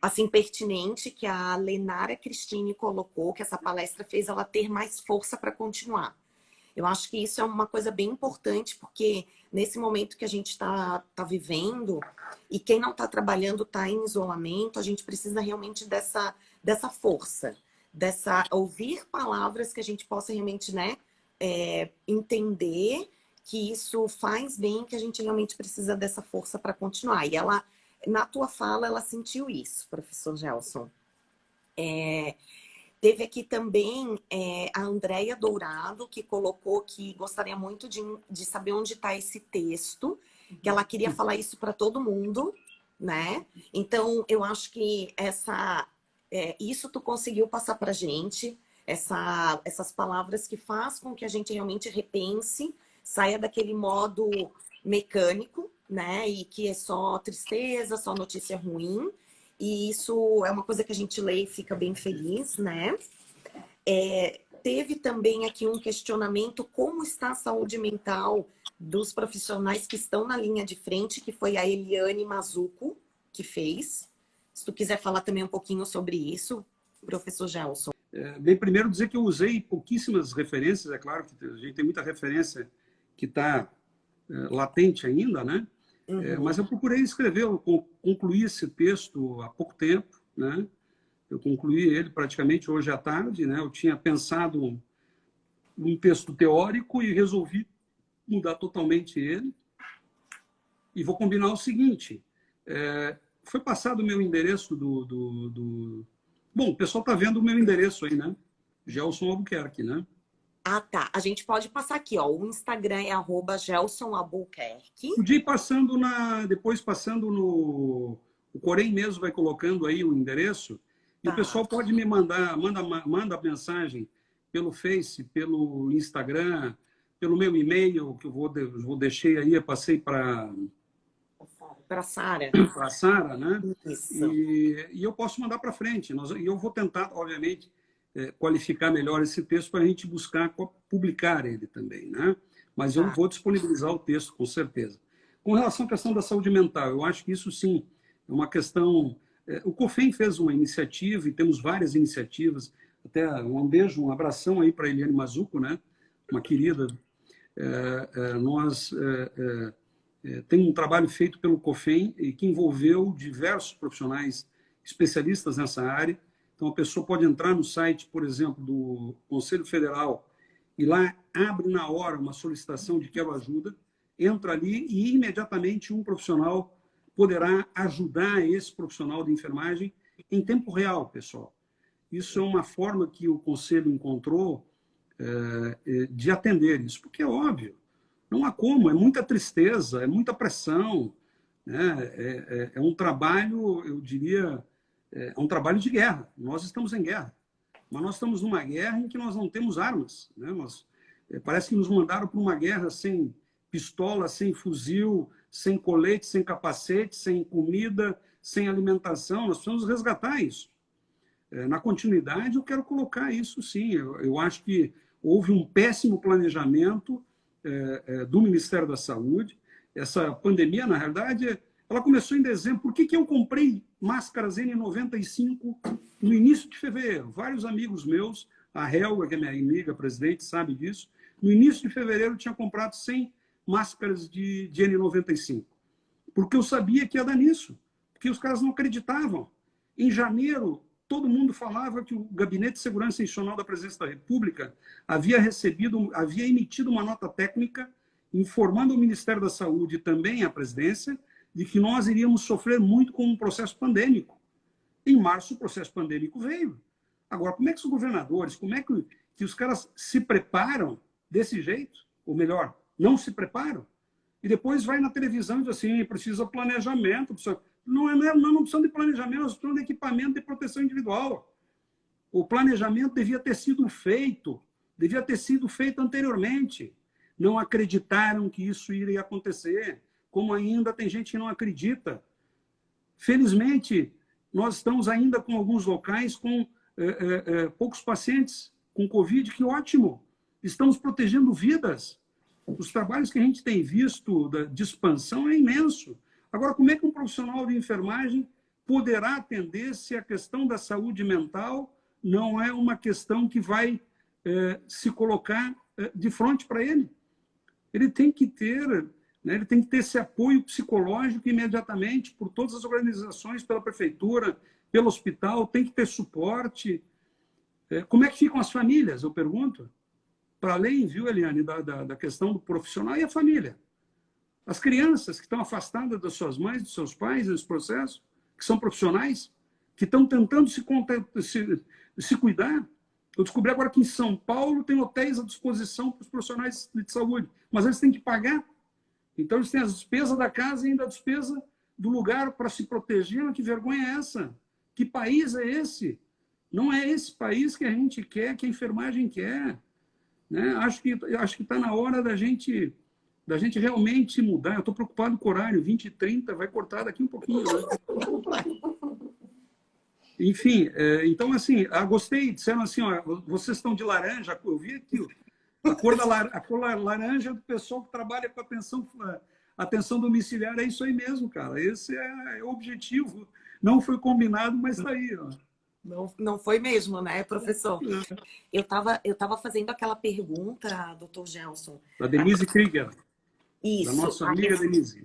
assim, pertinente, que a Lenara Cristine colocou, que essa palestra fez ela ter mais força para continuar. Eu acho que isso é uma coisa bem importante, porque nesse momento que a gente está vivendo, e quem não está trabalhando está em isolamento, a gente precisa realmente dessa força, ouvir palavras que a gente possa realmente, né, entender que isso faz bem, que a gente realmente precisa dessa força para continuar. E ela, na tua fala, ela sentiu isso, professor Gelson. Teve aqui também a Andréia Dourado, que colocou que gostaria muito de saber onde está esse texto, que ela queria falar isso para todo mundo, né? Então, eu acho que isso tu conseguiu passar para a gente, essas palavras que faz com que a gente realmente repense, saia daquele modo mecânico, né? E que é só tristeza, só notícia ruim. E isso é uma coisa que a gente lê e fica bem feliz, né? Teve também aqui um questionamento: como está a saúde mental dos profissionais que estão na linha de frente, que foi a Eliane Mazuco que fez. Se tu quiser falar também um pouquinho sobre isso, professor Gelson. Bem, primeiro dizer que eu usei pouquíssimas referências, é claro que a gente tem muita referência que está latente ainda, né? Mas eu procurei escrever, eu concluí esse texto há pouco tempo, né? Eu concluí ele praticamente hoje à tarde, né? Eu tinha pensado num texto teórico e resolvi mudar totalmente ele. E vou combinar o seguinte, foi passado o meu endereço Bom, o pessoal está vendo o meu endereço aí, né? Gelson Albuquerque, né? Ah, tá. A gente pode passar aqui, ó. O Instagram é @GelsonAlbuquerque. Podia ir passando depois passando no... O Corém mesmo vai colocando aí o endereço. E o pessoal pode me manda a mensagem pelo Face, pelo Instagram, pelo meu e-mail, que eu deixei aí, eu passei para a Sara. Para a Sara, né? Isso. E eu posso mandar para frente. E eu vou tentar, obviamente, qualificar melhor esse texto para a gente buscar publicar ele também, né? Mas eu vou disponibilizar o texto, com certeza. Com relação à questão da saúde mental, eu acho que isso, sim, é uma questão... O COFEM fez uma iniciativa, e temos várias iniciativas, até um beijo, um abração aí para a Eliane Mazuco, né? Uma querida. Tem um trabalho feito pelo COFEM e que envolveu diversos profissionais especialistas nessa área. Então, a pessoa pode entrar no site, por exemplo, do Conselho Federal e lá abre na hora uma solicitação de quero ajuda, entra ali e imediatamente um profissional poderá ajudar esse profissional de enfermagem em tempo real, pessoal. Isso é uma forma que o Conselho encontrou de atender isso, porque é óbvio, não há como, é muita tristeza, é muita pressão, né? É um trabalho, eu diria, é um trabalho de guerra. Nós estamos em guerra, mas nós estamos numa guerra em que nós não temos armas, né? Parece que nos mandaram para uma guerra sem pistola, sem fuzil, sem colete, sem capacete, sem comida, sem alimentação. Nós precisamos resgatar isso. Na continuidade, eu quero colocar isso, sim. Eu acho que houve um péssimo planejamento do Ministério da Saúde. Essa pandemia, na realidade, ela começou em dezembro. Por que eu comprei máscaras N95 no início de fevereiro? Vários amigos meus, a Helga, que é minha amiga presidente, sabe disso, no início de fevereiro eu tinha comprado 100 máscaras de N95. Porque eu sabia que ia dar nisso. Porque os caras não acreditavam. Em janeiro, todo mundo falava que o Gabinete de Segurança Institucional da Presidência da República havia emitido uma nota técnica informando o Ministério da Saúde e também a Presidência de que nós iríamos sofrer muito com um processo pandêmico. Em março, o processo pandêmico veio. Agora, como é que os governadores, como é que os caras se preparam desse jeito? Ou melhor, não se preparam? E depois vai na televisão e diz assim, precisa planejamento, precisa... Não precisamos de planejamento, nós precisamos de equipamento de proteção individual. O planejamento devia ter sido feito anteriormente. Não acreditaram que isso iria acontecer, como ainda tem gente que não acredita. Felizmente, nós estamos ainda com alguns locais com poucos pacientes com Covid, que ótimo. Estamos protegendo vidas. Os trabalhos que a gente tem visto de expansão é imenso. Agora, como é que um profissional de enfermagem poderá atender se a questão da saúde mental não é uma questão que vai se colocar de frente para ele? Ele tem que ter, né, ele tem que ter esse apoio psicológico imediatamente por todas as organizações, pela prefeitura, pelo hospital, tem que ter suporte. Como é que ficam as famílias, eu pergunto? Para além, viu, Eliane, da questão do profissional e a família. As crianças que estão afastadas das suas mães, dos seus pais nesse processo, que são profissionais, que estão tentando se cuidar. Eu descobri agora que em São Paulo tem hotéis à disposição para os profissionais de saúde, mas eles têm que pagar. Então, eles têm as despesas da casa e ainda a despesa do lugar para se proteger. Mas que vergonha é essa? Que país é esse? Não é esse país que a gente quer, que a enfermagem quer. Né? Acho que está na hora da gente realmente mudar. Eu estou preocupado com o horário, 20h30, vai cortar daqui um pouquinho. Né? Enfim, então, assim, gostei, disseram assim, ó, vocês estão de laranja, eu vi aqui, a cor laranja do pessoal que trabalha com atenção domiciliar, é isso aí mesmo, cara, esse é o objetivo, não foi combinado, mas está aí, ó. Não foi mesmo, né, professor? Eu tava fazendo aquela pergunta, doutor Gelson. Da Denise Krieger. Isso. Da nossa amiga Denise.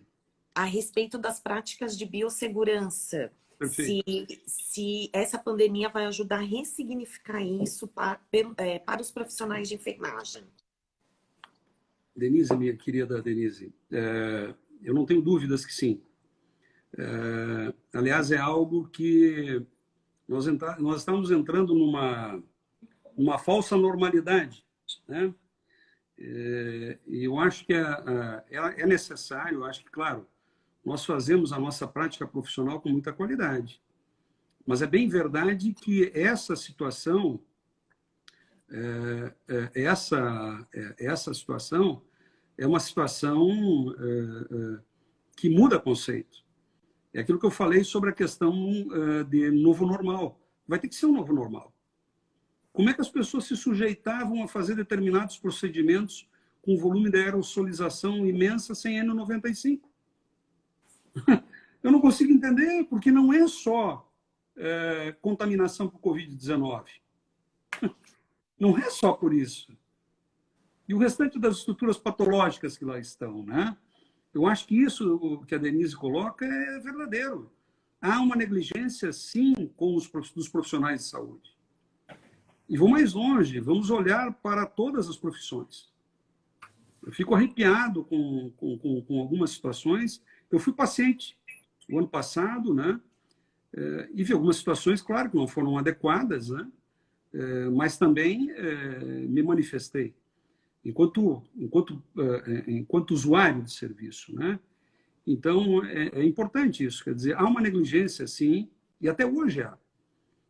A respeito das práticas de biossegurança. Se essa pandemia vai ajudar a ressignificar isso para os profissionais de enfermagem. Denise, minha querida Denise, eu não tenho dúvidas que sim. Aliás, é algo que nós estamos entrando numa falsa normalidade, né? E eu acho que é necessário, eu acho que, claro, nós fazemos a nossa prática profissional com muita qualidade. Mas é bem verdade que essa situação, essa situação é uma situação que muda conceito. É aquilo que eu falei sobre a questão de novo normal. Vai ter que ser um novo normal. Como é que as pessoas se sujeitavam a fazer determinados procedimentos com volume de aerosolização imensa sem N95? Eu não consigo entender, porque não é só contaminação por Covid-19. Não é só por isso. E o restante das estruturas patológicas que lá estão, né? Eu acho que isso que a Denise coloca é verdadeiro. Há uma negligência, sim, dos profissionais de saúde. E vou mais longe, vamos olhar para todas as profissões. Eu fico arrepiado com algumas situações. Eu fui paciente o ano passado, né? E vi algumas situações, claro, que não foram adequadas, né? Mas também me manifestei enquanto usuário de serviço, né? Então, é importante isso. Quer dizer, há uma negligência, sim, e até hoje há.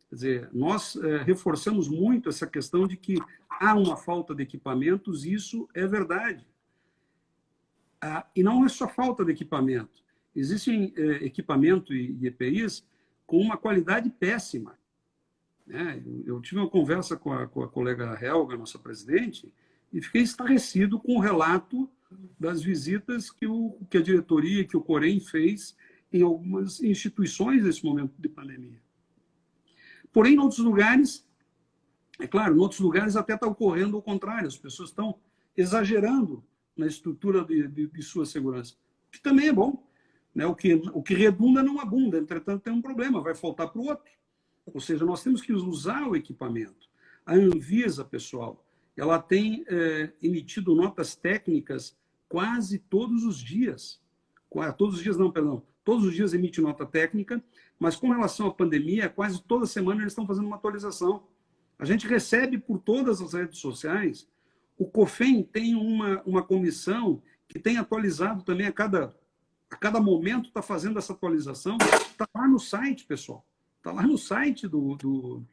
Quer dizer, nós reforçamos muito essa questão de que há uma falta de equipamentos, e isso é verdade. E não é só falta de equipamento. Existem equipamento e EPIs com uma qualidade péssima. Né? Eu tive uma conversa com a colega Helga, nossa presidente, e fiquei estarrecido com o relato das visitas que a diretoria, que o Corém fez em algumas instituições nesse momento de pandemia. Porém, em outros lugares, é claro, em outros lugares até está ocorrendo o contrário, as pessoas estão exagerando na estrutura de sua segurança, que também é bom. Né? O que redunda não abunda, entretanto tem um problema, vai faltar para o outro. Ou seja, nós temos que usar o equipamento. A Anvisa, pessoal, ela tem emitido notas técnicas quase todos os dias. Todos os dias não, perdão. Todos os dias emite nota técnica, mas com relação à pandemia, quase toda semana eles estão fazendo uma atualização. A gente recebe por todas as redes sociais. O COFEM tem uma comissão que tem atualizado também a cada momento, está fazendo essa atualização. Está lá no site, pessoal. Está lá no site do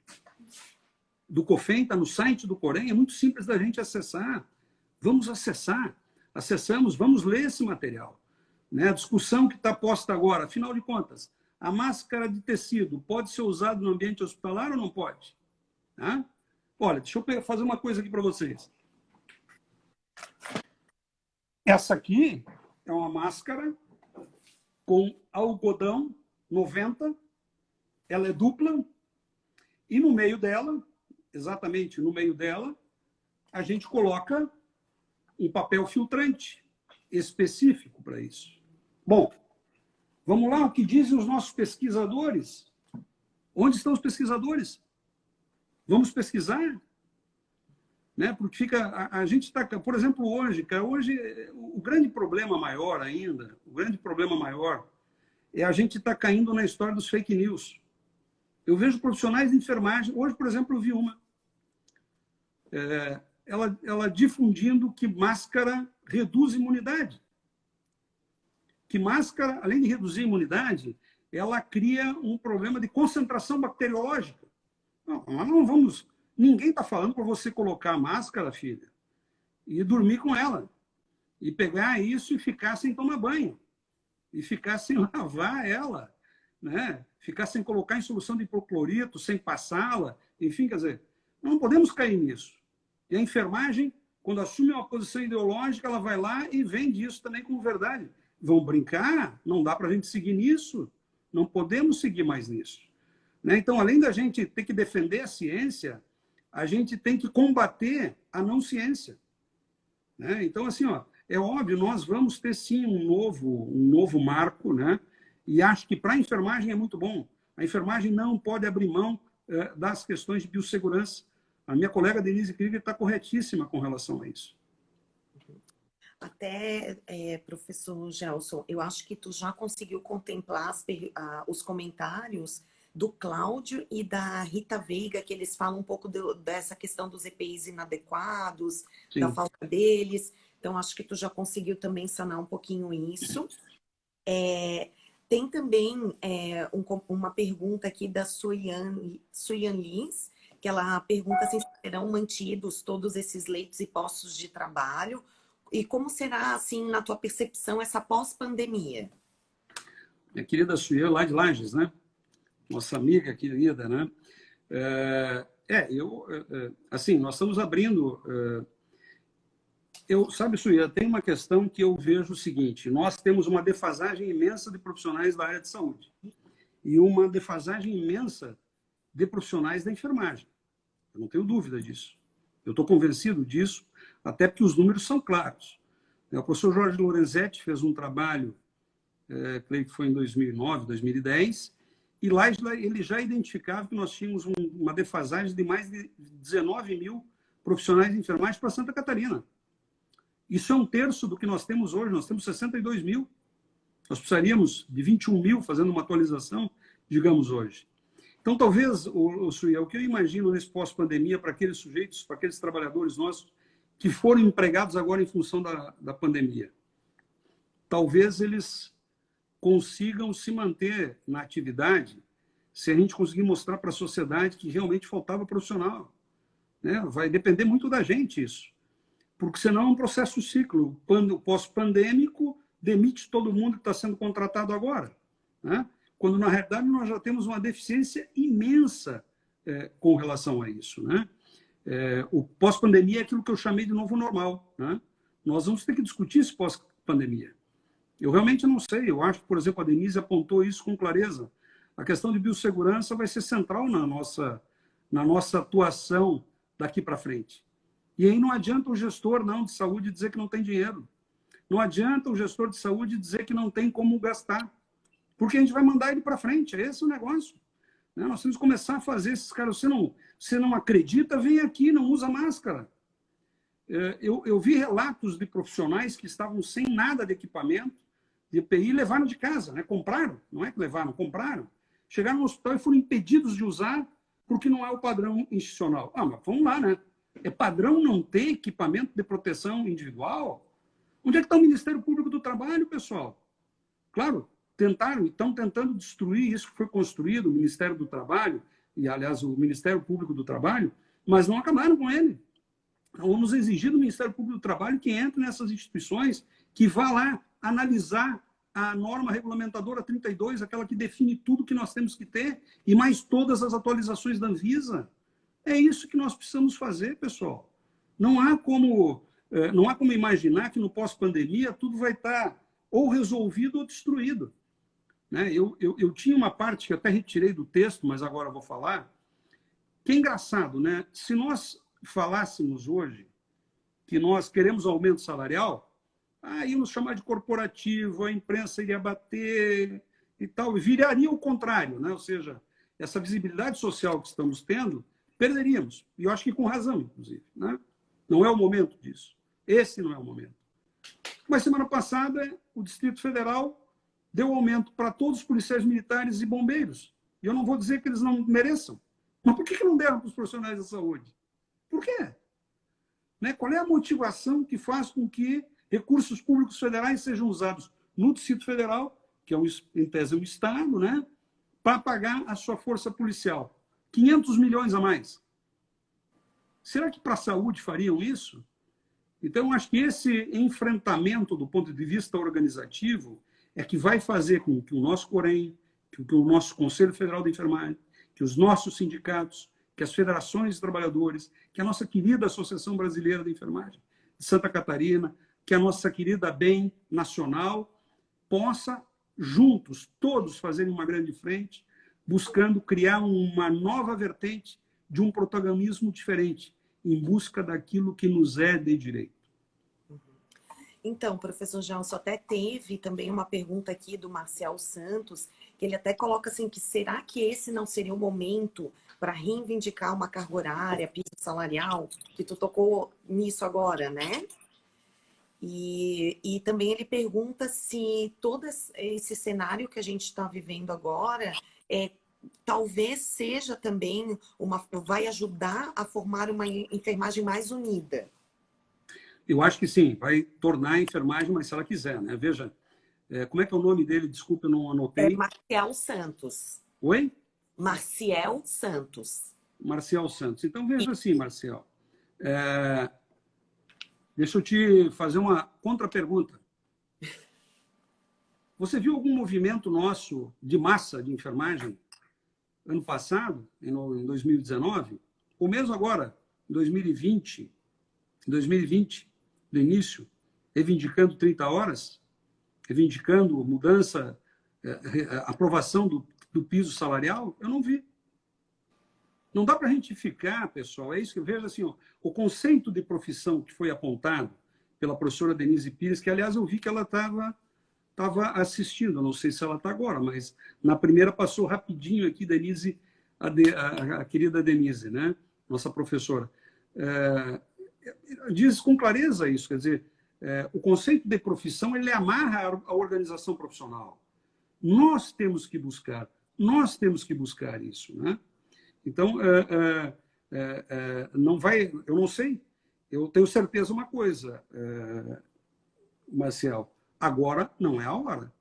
COFEM, está no site do Corém. É muito simples da gente acessar. Vamos acessar. Acessamos, vamos ler esse material. Né? A discussão que está posta agora, afinal de contas, a máscara de tecido pode ser usada no ambiente hospitalar ou não pode? Tá? Olha, deixa eu fazer uma coisa aqui para vocês. Essa aqui é uma máscara com algodão 90, ela é dupla, e no meio dela, exatamente no meio dela, a gente coloca um papel filtrante específico para isso. Bom, vamos lá, o que dizem os nossos pesquisadores? Onde estão os pesquisadores? Vamos pesquisar? Né? Porque a gente está, por exemplo, hoje, o grande problema maior ainda, é a gente estar caindo na história dos fake news. Eu vejo profissionais de enfermagem, hoje, por exemplo, eu vi uma, ela difundindo que máscara reduz imunidade. Que máscara, além de reduzir a imunidade, ela cria um problema de concentração bacteriológica. Não vamos... Ninguém está falando para você colocar a máscara, filha, e dormir com ela. E pegar isso e ficar sem tomar banho. E ficar sem lavar ela. Né? Ficar sem colocar em solução de hipoclorito, sem passá-la. Enfim, quer dizer, não podemos cair nisso. E a enfermagem, quando assume uma posição ideológica, ela vai lá e vende isso também como verdade. Vão brincar? Não dá para a gente seguir nisso. Não podemos seguir mais nisso. Né? Então, além da gente ter que defender a ciência, a gente tem que combater a não ciência. Né? Então, assim, é óbvio, nós vamos ter sim um novo marco, né? E acho que para a enfermagem é muito bom. A enfermagem não pode abrir mão das questões de biossegurança. A minha colega Denise Krieger está corretíssima com relação a isso. Até, professor Gelson, eu acho que tu já conseguiu contemplar os comentários do Cláudio e da Rita Veiga, que eles falam um pouco dessa questão dos EPIs inadequados, sim, da falta deles. Então, acho que tu já conseguiu também sanar um pouquinho isso. Tem também uma pergunta aqui da Suyan Lins, que ela pergunta se serão mantidos todos esses leitos e postos de trabalho e como será, assim, na tua percepção, essa pós-pandemia? Minha querida Suyan, lá de Lages, né? Nossa amiga querida, né? Assim, nós estamos abrindo... Sabe, Suyan, tem uma questão que eu vejo o seguinte, nós temos uma defasagem imensa de profissionais da área de saúde e uma defasagem imensa de profissionais da enfermagem. Eu não tenho dúvida disso. Eu estou convencido disso, até porque os números são claros. O professor Jorge Lorenzetti fez um trabalho, creio que foi em 2009, 2010, e lá ele já identificava que nós tínhamos uma defasagem de mais de 19 mil profissionais de enfermagem para Santa Catarina. Isso é um terço do que nós temos hoje, nós temos 62 mil. Nós precisaríamos de 21 mil fazendo uma atualização, digamos, hoje. Então, talvez, o que eu imagino nesse pós-pandemia para aqueles sujeitos, para aqueles trabalhadores nossos que foram empregados agora em função da pandemia, talvez eles consigam se manter na atividade se a gente conseguir mostrar para a sociedade que realmente faltava profissional. Né? Vai depender muito da gente isso. Porque senão é um processo ciclo. O pós-pandêmico demite todo mundo que está sendo contratado agora. Né? Quando, na realidade, nós já temos uma deficiência imensa com relação a isso. Né? O pós-pandemia é aquilo que eu chamei de novo normal. Né? Nós vamos ter que discutir esse pós-pandemia. Eu realmente não sei. Eu acho que, por exemplo, a Denise apontou isso com clareza. A questão de biossegurança vai ser central na nossa atuação daqui para frente. E aí não adianta o gestor de saúde dizer que não tem dinheiro. Não adianta o gestor de saúde dizer que não tem como gastar. Porque a gente vai mandar ele para frente. É esse o negócio. Né? Nós temos que começar a fazer esses caras. Você não acredita, vem aqui, não usa máscara. Eu vi relatos de profissionais que estavam sem nada de equipamento, de EPI, e levaram de casa. Né? Compraram. Não é que levaram, compraram. Chegaram no hospital e foram impedidos de usar porque não é o padrão institucional. Mas vamos lá, né? É padrão não ter equipamento de proteção individual? Onde é que está o Ministério Público do Trabalho, pessoal? Claro, estão tentando destruir isso que foi construído, o Ministério do Trabalho, e, aliás, o Ministério Público do Trabalho, mas não acabaram com ele. Então, vamos exigir do Ministério Público do Trabalho que entre nessas instituições, que vá lá analisar a norma regulamentadora 32, aquela que define tudo que nós temos que ter, e mais todas as atualizações da Anvisa. É isso que nós precisamos fazer, pessoal. Não há como imaginar que no pós-pandemia tudo vai estar ou resolvido ou destruído. Né? Eu tinha uma parte que até retirei do texto, mas agora vou falar, que é engraçado, né? Se nós falássemos hoje que nós queremos aumento salarial, íamos chamar de corporativo, a imprensa iria bater e tal, viraria o contrário, né? Ou seja, essa visibilidade social que estamos tendo, perderíamos. E eu acho que com razão, inclusive. Né? Não é o momento disso. Esse não é o momento. Mas semana passada, o Distrito Federal deu aumento para todos os policiais militares e bombeiros. E eu não vou dizer que eles não mereçam. Mas por que não deram para os profissionais da saúde? Por quê? Né? Qual é a motivação que faz com que recursos públicos federais sejam usados no Distrito Federal, que é, em tese, um Estado, né, para pagar a sua força policial? 500 milhões a mais. Será que para a saúde fariam isso? Então, acho que esse enfrentamento do ponto de vista organizativo é que vai fazer com que o nosso Corém, que o nosso Conselho Federal de Enfermagem, que os nossos sindicatos, que as federações de trabalhadores, que a nossa querida Associação Brasileira de Enfermagem de Santa Catarina, que a nossa querida BEM Nacional, possa, juntos, todos fazerem uma grande frente, buscando criar uma nova vertente de um protagonismo diferente, em busca daquilo que nos é de direito. Então, professor Gelson, até teve também uma pergunta aqui do Marcial Santos, que ele até coloca assim, que será que esse não seria o momento para reivindicar uma carga horária, piso salarial, que tu tocou nisso agora, né? E também ele pergunta se todo esse cenário que a gente está vivendo agora talvez seja também vai ajudar a formar uma enfermagem mais unida. Eu acho que sim, vai tornar a enfermagem, mas se ela quiser, né? Veja, como é que é o nome dele? Desculpa, eu não anotei. Marcial Santos. Oi? Marcial Santos. Marcial Santos. Então, veja assim, Marcial. Deixa eu te fazer uma contra-pergunta. Você viu algum movimento nosso de massa de enfermagem ano passado, em 2019? Ou mesmo agora, em 2020, no início, reivindicando 30 horas, reivindicando mudança, aprovação do piso salarial? Eu não vi. Não dá para a gente ficar, pessoal, é isso que eu vejo assim, o conceito de profissão que foi apontado pela professora Denise Pires, que, aliás, eu vi que ela estava assistindo, não sei se ela está agora, mas na primeira passou rapidinho aqui, Denise, a querida Denise, né? Nossa professora. Diz com clareza isso, quer dizer, o conceito de profissão ele amarra a organização profissional. Nós temos que buscar isso, né? Então, não vai, eu não sei, eu tenho certeza uma coisa, Marcel, agora não é a hora.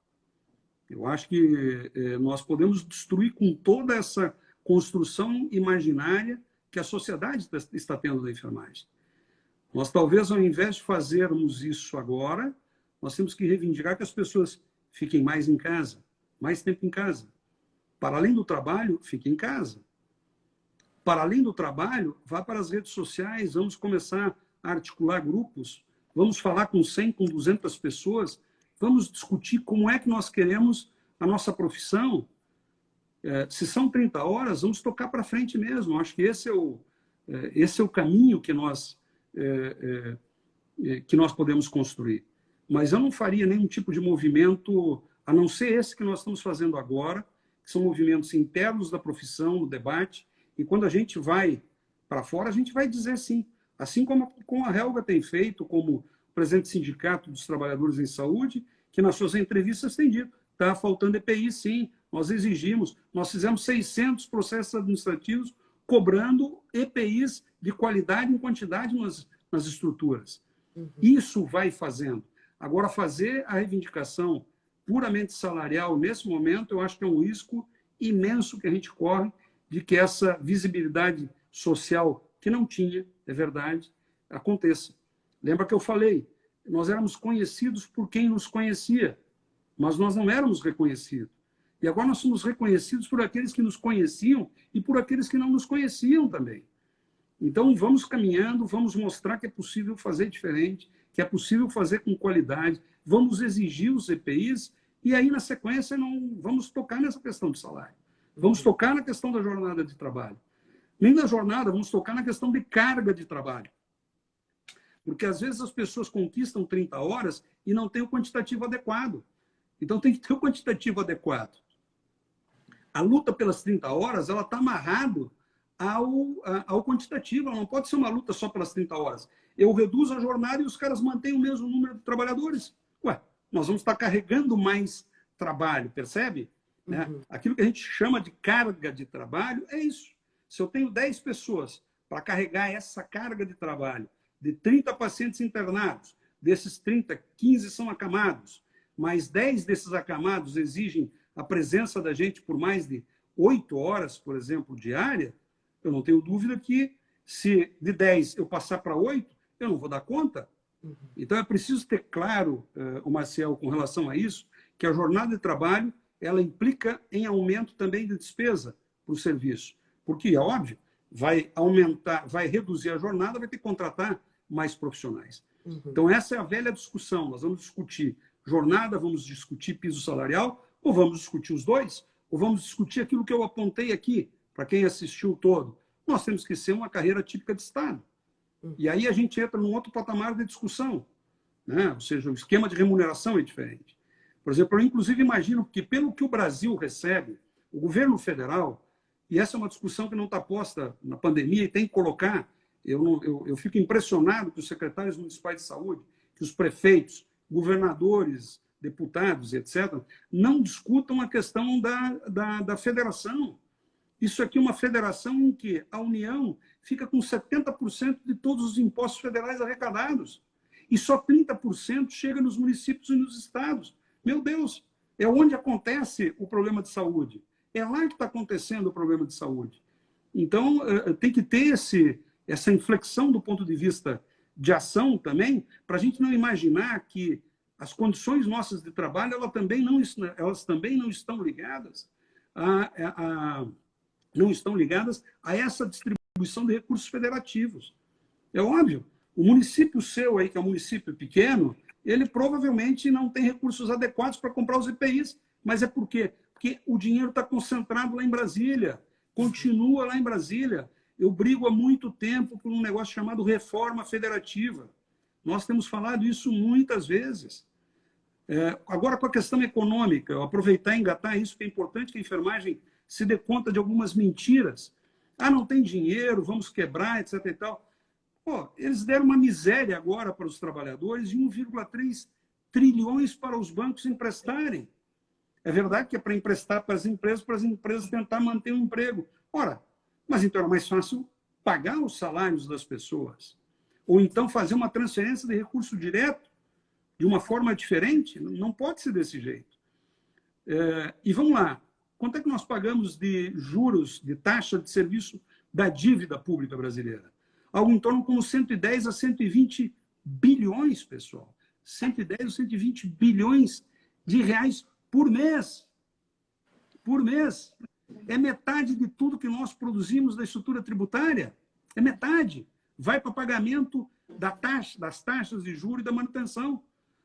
Eu acho que nós podemos destruir com toda essa construção imaginária que a sociedade está tendo da enfermagem. Nós, talvez, ao invés de fazermos isso agora, nós temos que reivindicar que as pessoas fiquem mais em casa, mais tempo em casa. Para além do trabalho, fique em casa. Para além do trabalho, vá para as redes sociais, vamos começar a articular grupos, vamos falar com 100, com 200 pessoas, vamos discutir como é que nós queremos a nossa profissão. Se são 30 horas, vamos tocar para frente mesmo. Acho que esse é o caminho que nós podemos construir. Mas eu não faria nenhum tipo de movimento, a não ser esse que nós estamos fazendo agora, que são movimentos internos da profissão, no debate, e quando a gente vai para fora, a gente vai dizer sim. Assim como a Helga tem feito, como presidente do Sindicato dos Trabalhadores em Saúde, que nas suas entrevistas tem dito, está faltando EPI sim, nós exigimos, nós fizemos 600 processos administrativos cobrando EPIs de qualidade e quantidade nas estruturas. Isso vai fazendo. Agora, fazer a reivindicação puramente salarial nesse momento, eu acho que é um risco imenso que a gente corre de que essa visibilidade social que não tinha, é verdade, aconteça. Lembra que eu falei, nós éramos conhecidos por quem nos conhecia, mas nós não éramos reconhecidos. E agora nós somos reconhecidos por aqueles que nos conheciam e por aqueles que não nos conheciam também. Então, vamos caminhando, vamos mostrar que é possível fazer diferente, que é possível fazer com qualidade, vamos exigir os EPIs e aí, na sequência, não vamos tocar nessa questão do salário. Vamos tocar na questão da jornada de trabalho. Nem da jornada, vamos tocar na questão de carga de trabalho. Porque, às vezes, as pessoas conquistam 30 horas e não têm o quantitativo adequado. Então, tem que ter o quantitativo adequado. A luta pelas 30 horas, ela está amarrada ao quantitativo. Ela não pode ser uma luta só pelas 30 horas. Eu reduzo a jornada e os caras mantêm o mesmo número de trabalhadores. Ué, nós vamos estar carregando mais trabalho, percebe? Né? Aquilo que a gente chama de carga de trabalho é isso. Se eu tenho 10 pessoas para carregar essa carga de trabalho, de 30 pacientes internados, desses 30, 15 são acamados, mas 10 desses acamados exigem a presença da gente por mais de 8 horas, por exemplo, diária, eu não tenho dúvida que se de 10 eu passar para 8, eu não vou dar conta. Então é preciso ter claro, o Marcel, com relação a isso, que a jornada de trabalho ela implica em aumento também de despesa para o serviço. Porque, é óbvio, vai aumentar, vai reduzir a jornada, vai ter que contratar mais profissionais. Então, essa é a velha discussão. Nós vamos discutir jornada, vamos discutir piso salarial, ou vamos discutir os dois, ou vamos discutir aquilo que eu apontei aqui, para quem assistiu todo. Nós temos que ser uma carreira típica de Estado. E aí a gente entra num outro patamar de discussão, né? Ou seja, o esquema de remuneração é diferente. Por exemplo, eu inclusive imagino que, pelo que o Brasil recebe, o governo federal, e essa é uma discussão que não está posta na pandemia e tem que colocar, eu fico impressionado que os secretários municipais de saúde, que os prefeitos, governadores, deputados, etc., não discutam a questão da federação. Isso aqui é uma federação em que a União fica com 70% de todos os impostos federais arrecadados. E só 30% chega nos municípios e nos estados. Meu Deus, é onde acontece o problema de saúde. É lá que está acontecendo o problema de saúde. Então, tem que ter essa inflexão do ponto de vista de ação também, para a gente não imaginar que as condições nossas de trabalho elas também não estão ligadas a essa distribuição de recursos federativos. É óbvio, o município seu aí, que é um município pequeno, ele provavelmente não tem recursos adequados para comprar os EPIs. Mas é por quê? Porque o dinheiro está concentrado lá em Brasília, continua lá em Brasília. Eu brigo há muito tempo por um negócio chamado reforma federativa. Nós temos falado isso muitas vezes. Agora, com a questão econômica, eu aproveitar e engatar isso, que é importante que a enfermagem se dê conta de algumas mentiras. Ah, não tem dinheiro, vamos quebrar, etc. e tal. Pô, eles deram uma miséria agora para os trabalhadores e 1,3 trilhões para os bancos emprestarem. É verdade que é para emprestar para as empresas tentar manter o emprego. Ora, mas então era mais fácil pagar os salários das pessoas. Ou então fazer uma transferência de recurso direto de uma forma diferente. Não pode ser desse jeito. E vamos lá. Quanto é que nós pagamos de juros, de taxa de serviço da dívida pública brasileira? Algo em torno como 110 a 120 bilhões, pessoal. 110 a 120 bilhões de reais por mês. Por mês. É metade de tudo que nós produzimos da estrutura tributária. É metade. Vai para pagamento das taxas de juros e da manutenção.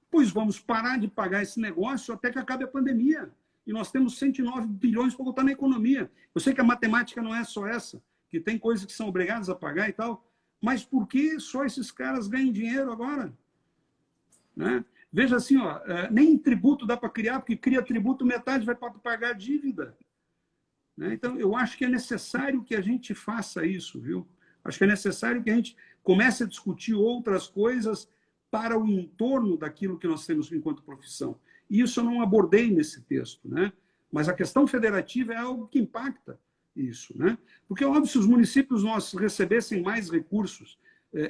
Pois vamos parar de pagar esse negócio até que acabe a pandemia. E nós temos 109 bilhões para botar na economia. Eu sei que a matemática não é só essa, que tem coisas que são obrigadas a pagar e tal, mas por que só esses caras ganham dinheiro agora? Né? Veja assim, ó, nem tributo dá para criar, porque cria tributo, metade vai para pagar a dívida. Né? Então, eu acho que é necessário que a gente faça isso, viu? Acho que é necessário que a gente comece a discutir outras coisas para o entorno daquilo que nós temos enquanto profissão. E isso eu não abordei nesse texto, né? Mas a questão federativa é algo que impacta isso, né? Porque, óbvio, se os municípios nós recebessem mais recursos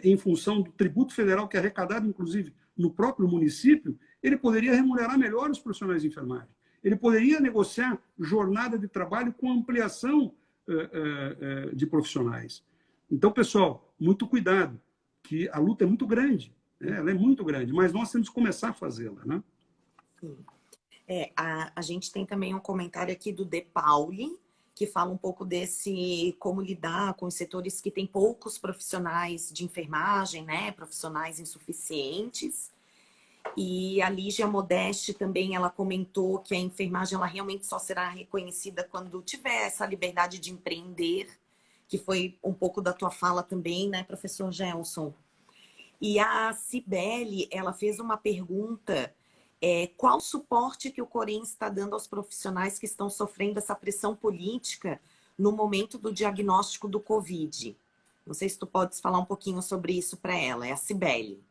em função do tributo federal que é arrecadado, inclusive, no próprio município, ele poderia remunerar melhor os profissionais de enfermagem. Ele poderia negociar jornada de trabalho com ampliação de profissionais. Então, pessoal, muito cuidado, que a luta é muito grande, né? Ela é muito grande, mas nós temos que começar a fazê-la, né? Sim. A gente tem também um comentário aqui do De Pauli, que fala um pouco desse como lidar com os setores que têm poucos profissionais de enfermagem, né? Profissionais insuficientes. E a Lígia Modeste também, ela comentou que a enfermagem ela realmente só será reconhecida quando tiver essa liberdade de empreender, que foi um pouco da tua fala também, né, professor Gelson? E a Cibele, ela fez uma pergunta, qual suporte que o Corém está dando aos profissionais que estão sofrendo essa pressão política no momento do diagnóstico do Covid? Não sei se tu podes falar um pouquinho sobre isso para ela, é a Cibele.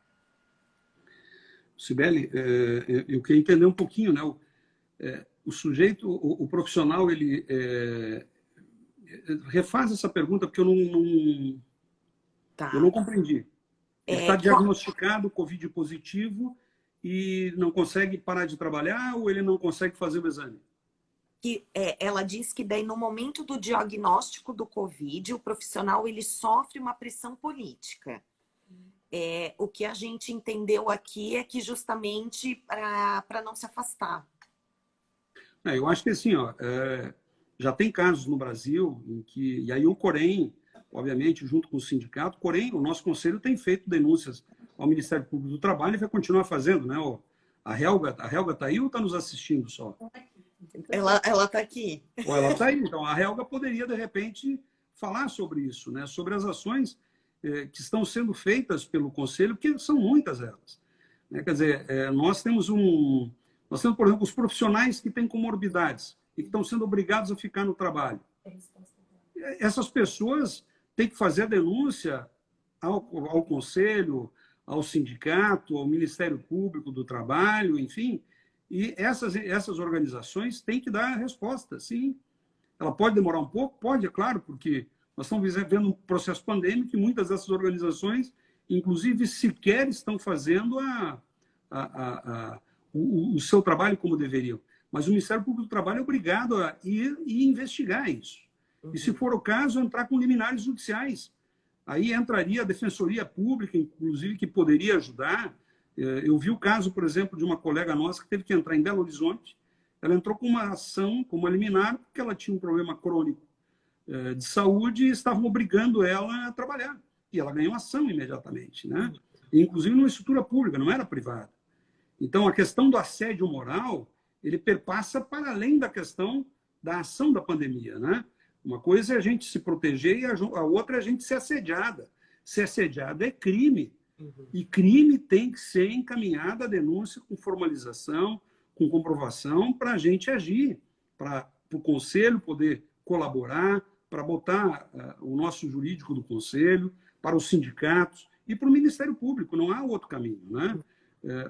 Cibele, eu queria entender um pouquinho, né? O sujeito, o profissional, ele refaz essa pergunta porque eu não compreendi. Ele está diagnosticado Covid positivo e não consegue parar de trabalhar ou ele não consegue fazer o exame? Ela diz que daí no momento do diagnóstico do Covid, o profissional ele sofre uma pressão política. O que a gente entendeu aqui é que justamente para não se afastar. Eu acho que assim, ó, já tem casos no Brasil em que, e aí o Corém, obviamente, junto com o sindicato, o nosso conselho tem feito denúncias ao Ministério Público do Trabalho e vai continuar fazendo, né? A Helga está aí ou está nos assistindo só? Ela está aqui. Ou ela está aí. Então, a Helga poderia, de repente, falar sobre isso, né? Sobre as ações que estão sendo feitas pelo Conselho, que são muitas elas. Né? Quer dizer, nós temos, por exemplo, os profissionais que têm comorbidades e que estão sendo obrigados a ficar no trabalho. Essas pessoas têm que fazer a denúncia ao Conselho, ao sindicato, ao Ministério Público do Trabalho, enfim, e essas organizações têm que dar a resposta, sim. Ela pode demorar um pouco? Pode, é claro, porque nós estamos vivendo um processo pandêmico e muitas dessas organizações, inclusive, sequer estão fazendo o seu trabalho como deveriam. Mas o Ministério Público do Trabalho é obrigado a ir e investigar isso. Uhum. E, se for o caso, entrar com liminares judiciais. Aí entraria a Defensoria Pública, inclusive, que poderia ajudar. Eu vi o caso, por exemplo, de uma colega nossa que teve que entrar em Belo Horizonte. Ela entrou com uma ação, com uma liminar, porque ela tinha um problema crônico de saúde e estavam obrigando ela a trabalhar. E ela ganhou ação imediatamente, né? Inclusive numa estrutura pública, não era privada. Então, a questão do assédio moral, ele perpassa para além da questão da ação da pandemia, né? Uma coisa é a gente se proteger e a outra é a gente ser assediada. Ser assediada é crime. Uhum. E crime tem que ser encaminhado a denúncia com formalização, com comprovação, para a gente agir, para o Conselho poder colaborar, para botar o nosso jurídico do Conselho, para os sindicatos e para o Ministério Público. Não há outro caminho, né?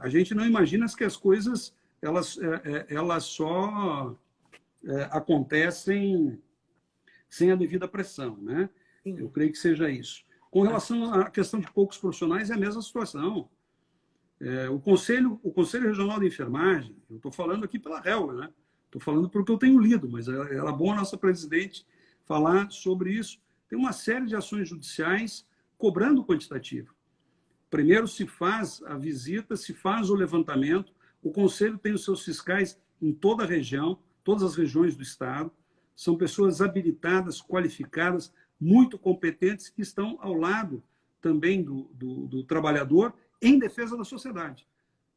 A gente não imagina que as coisas elas só acontecem sem a devida pressão, né? Sim. Eu creio que seja isso. Com relação à questão de poucos profissionais, é a mesma situação. O Conselho Regional de Enfermagem, eu estou falando aqui pela Helga, né? Estou falando porque eu tenho lido, mas era bom a nossa presidente falar sobre isso. Tem uma série de ações judiciais cobrando o quantitativo. Primeiro se faz a visita, se faz o levantamento, o Conselho tem os seus fiscais em toda a região, todas as regiões do Estado, são pessoas habilitadas, qualificadas, muito competentes, que estão ao lado também do trabalhador em defesa da sociedade.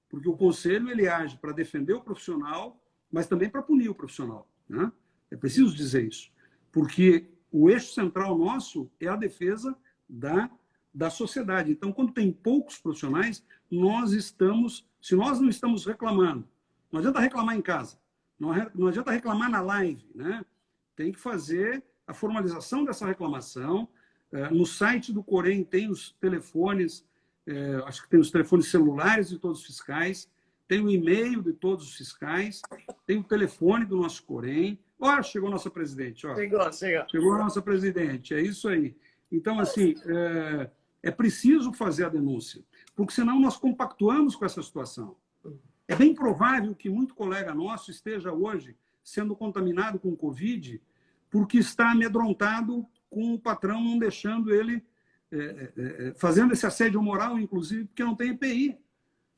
Porque o Conselho ele age para defender o profissional, mas também para punir o profissional, né? É preciso dizer isso. Porque o eixo central nosso é a defesa da sociedade. Então, quando tem poucos profissionais, se nós não estamos reclamando, não adianta reclamar em casa, não adianta reclamar na live, né? Tem que fazer a formalização dessa reclamação. No site do Corém tem os telefones, acho que tem os telefones celulares de todos os fiscais, tem o e-mail de todos os fiscais, tem o telefone do nosso Corém. Ó, chegou a nossa presidente. Ó. Chegou a nossa presidente, é isso aí. Então, assim, é preciso fazer a denúncia, porque senão nós compactuamos com essa situação. É bem provável que muito colega nosso esteja hoje sendo contaminado com Covid porque está amedrontado com o patrão não deixando ele, fazendo esse assédio moral, inclusive, porque não tem EPI.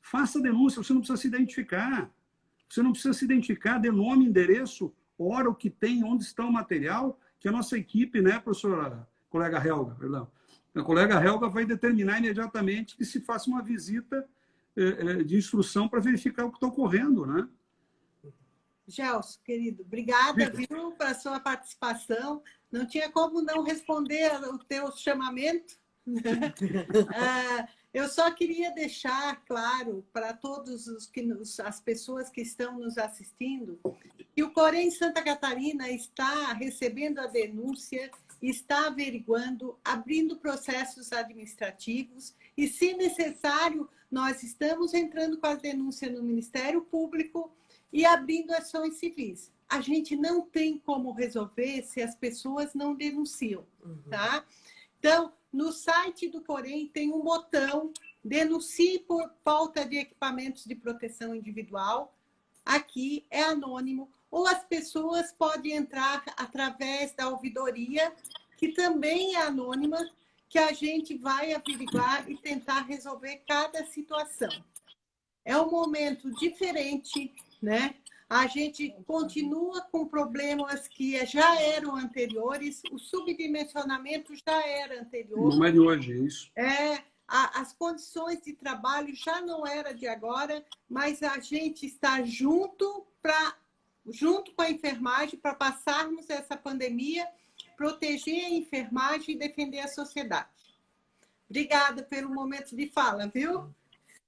Faça a denúncia, você não precisa se identificar. Você não precisa se identificar, dê nome, endereço, hora, o que tem, onde está o material, que a nossa equipe, né, professora, colega Helga, perdão, a colega Helga vai determinar imediatamente que se faça uma visita de instrução para verificar o que está ocorrendo, né? Gelson, querido, obrigada, viu, pela sua participação. Não tinha como não responder o teu chamamento. Eu só queria deixar claro para todos as pessoas que estão nos assistindo que o Corém Santa Catarina está recebendo a denúncia, está averiguando, abrindo processos administrativos e, se necessário, nós estamos entrando com a denúncia no Ministério Público e abrindo ações civis. A gente não tem como resolver se as pessoas não denunciam, tá? Então, no site do Corém tem um botão, denuncie por falta de equipamentos de proteção individual. Aqui é anônimo. Ou as pessoas podem entrar através da ouvidoria, que também é anônima, que a gente vai averiguar e tentar resolver cada situação. É um momento diferente, né? A gente continua com problemas que já eram anteriores, o subdimensionamento já era anterior. Não é de hoje, é isso. As condições de trabalho já não era de agora, mas a gente está junto com a enfermagem para passarmos essa pandemia, proteger a enfermagem e defender a sociedade. Obrigada pelo momento de fala, viu?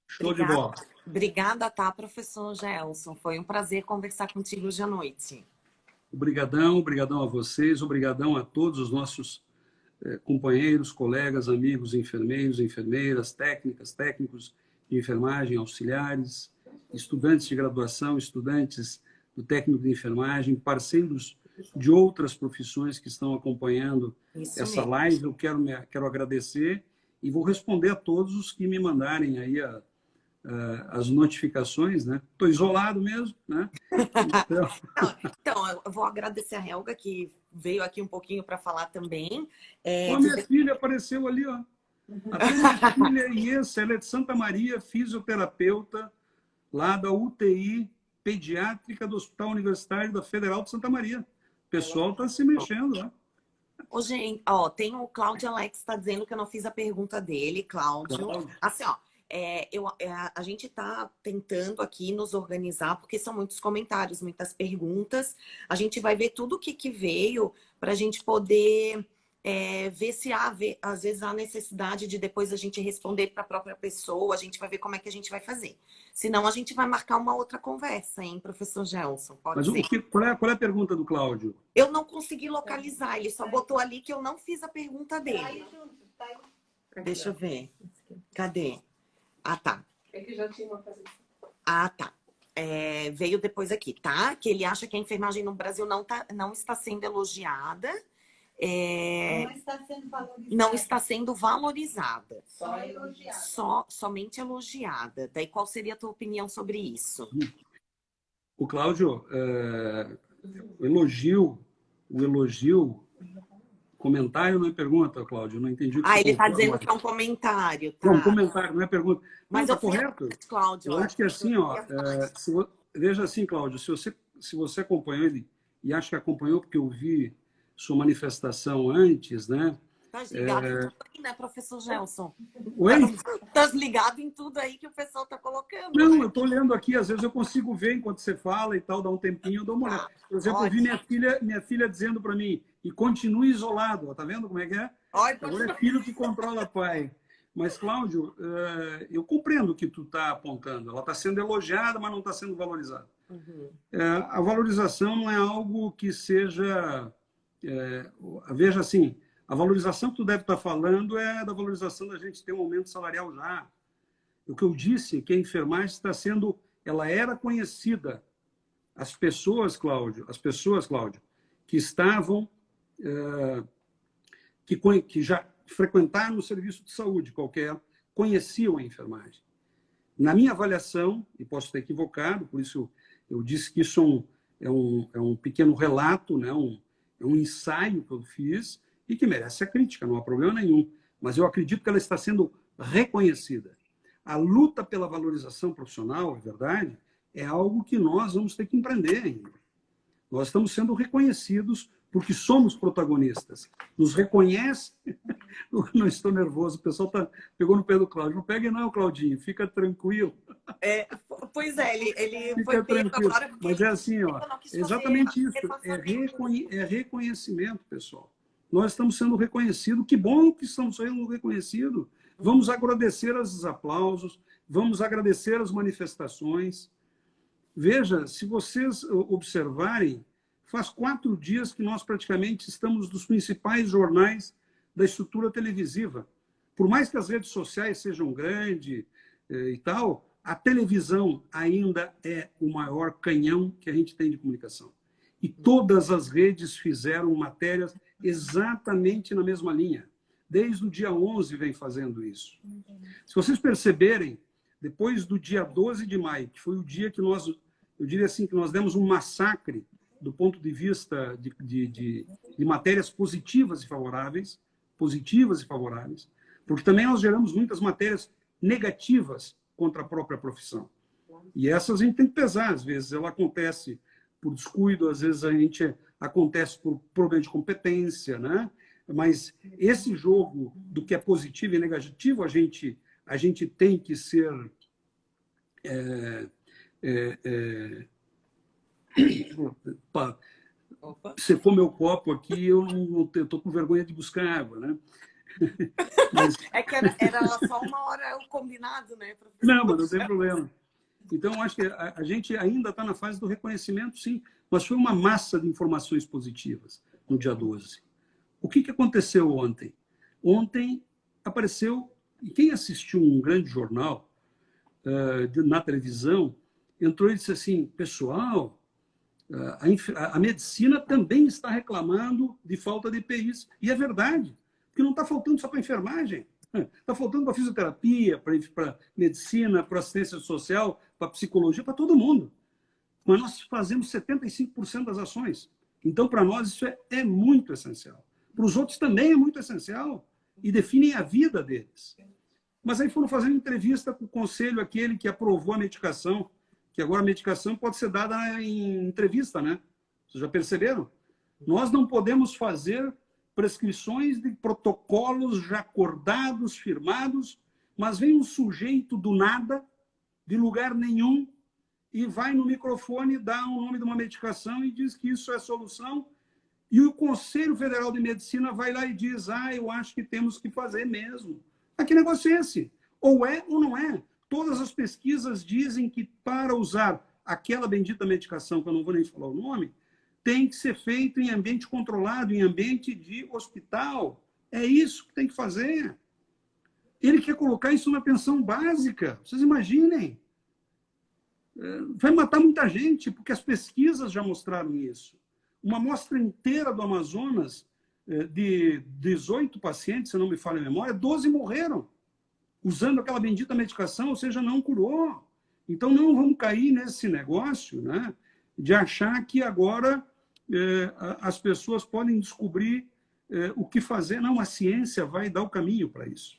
Show de bola. Obrigada, tá, professor Gelson? Foi um prazer conversar contigo hoje à noite. Obrigadão a vocês, obrigadão a todos os nossos companheiros, colegas, amigos, enfermeiros, enfermeiras, técnicos de enfermagem, auxiliares, estudantes de graduação, estudantes do técnico de enfermagem, parceiros de outras profissões que estão acompanhando essa live. Eu quero agradecer e vou responder a todos os que me mandarem aí as notificações, né? Estou isolado mesmo, né? Então, eu vou agradecer a Helga, que veio aqui um pouquinho para falar também. Minha filha apareceu ali, ó. A minha filha ela é de Santa Maria, fisioterapeuta, lá da UTI pediátrica do Hospital Universitário da Federal de Santa Maria. O pessoal está se mexendo lá. Ô, gente, tem o Cláudio Alex, está dizendo que eu não fiz a pergunta dele, Cláudio. Assim, a gente está tentando aqui nos organizar, porque são muitos comentários, muitas perguntas. A gente vai ver tudo o que veio para a gente poder ver se às vezes há necessidade de depois a gente responder para a própria pessoa. A gente vai ver como é que a gente vai fazer. Senão a gente vai marcar uma outra conversa, hein, professor Gelson? Pode ser. Qual é a pergunta do Cláudio? Eu não consegui localizar, ele só botou ali que eu não fiz a pergunta dele. Deixa eu ver. Cadê? Ah, tá. É que já tinha uma fase. Ah, tá. Veio depois aqui, tá? Que ele acha que a enfermagem no Brasil não está sendo elogiada. Não está sendo valorizada. Não está sendo valorizada. Só elogiada. Somente elogiada. Daí, qual seria a tua opinião sobre isso? O Cláudio, o elogio, comentário não é pergunta, Cláudio, não entendi o que você Ele está colocou dizendo agora. que é um comentário, tá? Não, comentário, não é pergunta. Mas Não, eu tá correto? Cláudio, Eu acho que assim, veja assim, Cláudio, se você acompanhou ele, e acho que acompanhou porque eu vi sua manifestação antes, né? Tá ligado em tudo aí, né, professor Gelson? Oi? Tá ligado em tudo aí que o pessoal tá colocando. Não, né? eu estou lendo aqui, às vezes eu consigo ver enquanto você fala e tal, dá um tempinho, eu dou uma olhada. Por exemplo, eu vi minha filha dizendo para mim, e continue isolado, tá vendo como é que é? Agora é filho que controla pai. Mas, Cláudio, eu compreendo o que tu está apontando. Ela está sendo elogiada, mas não está sendo valorizada. Uhum. A valorização não é algo que seja... veja assim, a valorização que tu deve estar falando é da valorização da gente ter um aumento salarial já. O que eu disse é que a enfermagem está sendo... Ela era conhecida. As pessoas, Cláudio, que estavam... que já frequentaram o serviço de saúde qualquer, conheciam a enfermagem. Na minha avaliação, e posso estar equivocado, por isso eu disse que isso é um pequeno relato, né? É um ensaio que eu fiz e que merece a crítica, não há problema nenhum. Mas eu acredito que ela está sendo reconhecida. A luta pela valorização profissional, é verdade, é algo que nós vamos ter que empreender ainda. Nós estamos sendo reconhecidos porque somos protagonistas. Nos reconhece... Não estou nervoso, o pessoal pegou no pé do Cláudio. Não pegue não, Claudinho, fica tranquilo. Pois é, ele fica foi pego tranquilo. agora porque Mas é assim, ó, exatamente isso. É reconhecimento, pessoal. Nós estamos sendo reconhecidos. Que bom que estamos sendo reconhecidos. Vamos agradecer os aplausos, vamos agradecer as manifestações. Veja, se vocês observarem, faz 4 dias que nós praticamente estamos nos principais jornais da estrutura televisiva. Por mais que as redes sociais sejam grandes e tal, a televisão ainda é o maior canhão que a gente tem de comunicação. E todas as redes fizeram matérias exatamente na mesma linha. Desde o dia 11 vem fazendo isso. Se vocês perceberem, depois do dia 12 de maio, que foi o dia que nós, eu diria assim, que nós demos um massacre do ponto de vista de matérias positivas e favoráveis, porque também nós geramos muitas matérias negativas contra a própria profissão. E essas a gente tem que pesar, às vezes ela acontece por descuido, às vezes acontece por problema de competência, né? Mas esse jogo do que é positivo e negativo, a gente tem que ser... Se for meu copo aqui, eu estou com vergonha de buscar água, né? Mas... É que era só uma hora o combinado, né, professor? Não, mas não tem problema. Então, acho que a gente ainda está na fase do reconhecimento, sim, mas foi uma massa de informações positivas no dia 12. O que aconteceu ontem? Ontem apareceu, e quem assistiu um grande jornal na televisão, entrou e disse assim, pessoal, a medicina também está reclamando de falta de EPIs. E é verdade, porque não está faltando só para a enfermagem. Está faltando para fisioterapia, para medicina, para assistência social, para psicologia, para todo mundo. Mas nós fazemos 75% das ações. Então, para nós, isso é muito essencial. Para os outros também é muito essencial e definem a vida deles. Mas aí foram fazendo entrevista com o conselho, aquele que aprovou a medicação, que agora a medicação pode ser dada em entrevista, né? Vocês já perceberam? Nós não podemos fazer prescrições de protocolos já acordados, firmados, mas vem um sujeito do nada, de lugar nenhum, e vai no microfone, dá o nome de uma medicação e diz que isso é a solução. E o Conselho Federal de Medicina vai lá e diz, eu acho que temos que fazer mesmo. Que negócio é esse? Ou é ou não é? Todas as pesquisas dizem que para usar aquela bendita medicação, que eu não vou nem falar o nome, tem que ser feito em ambiente controlado, em ambiente de hospital. É isso que tem que fazer. Ele quer colocar isso na pensão básica. Vocês imaginem. Vai matar muita gente, porque as pesquisas já mostraram isso. Uma amostra inteira do Amazonas, de 18 pacientes, se não me falha a memória, 12 morreram usando aquela bendita medicação, ou seja, não curou. Então, não vamos cair nesse negócio, né, de achar que agora as pessoas podem descobrir o que fazer. Não, a ciência vai dar o caminho para isso.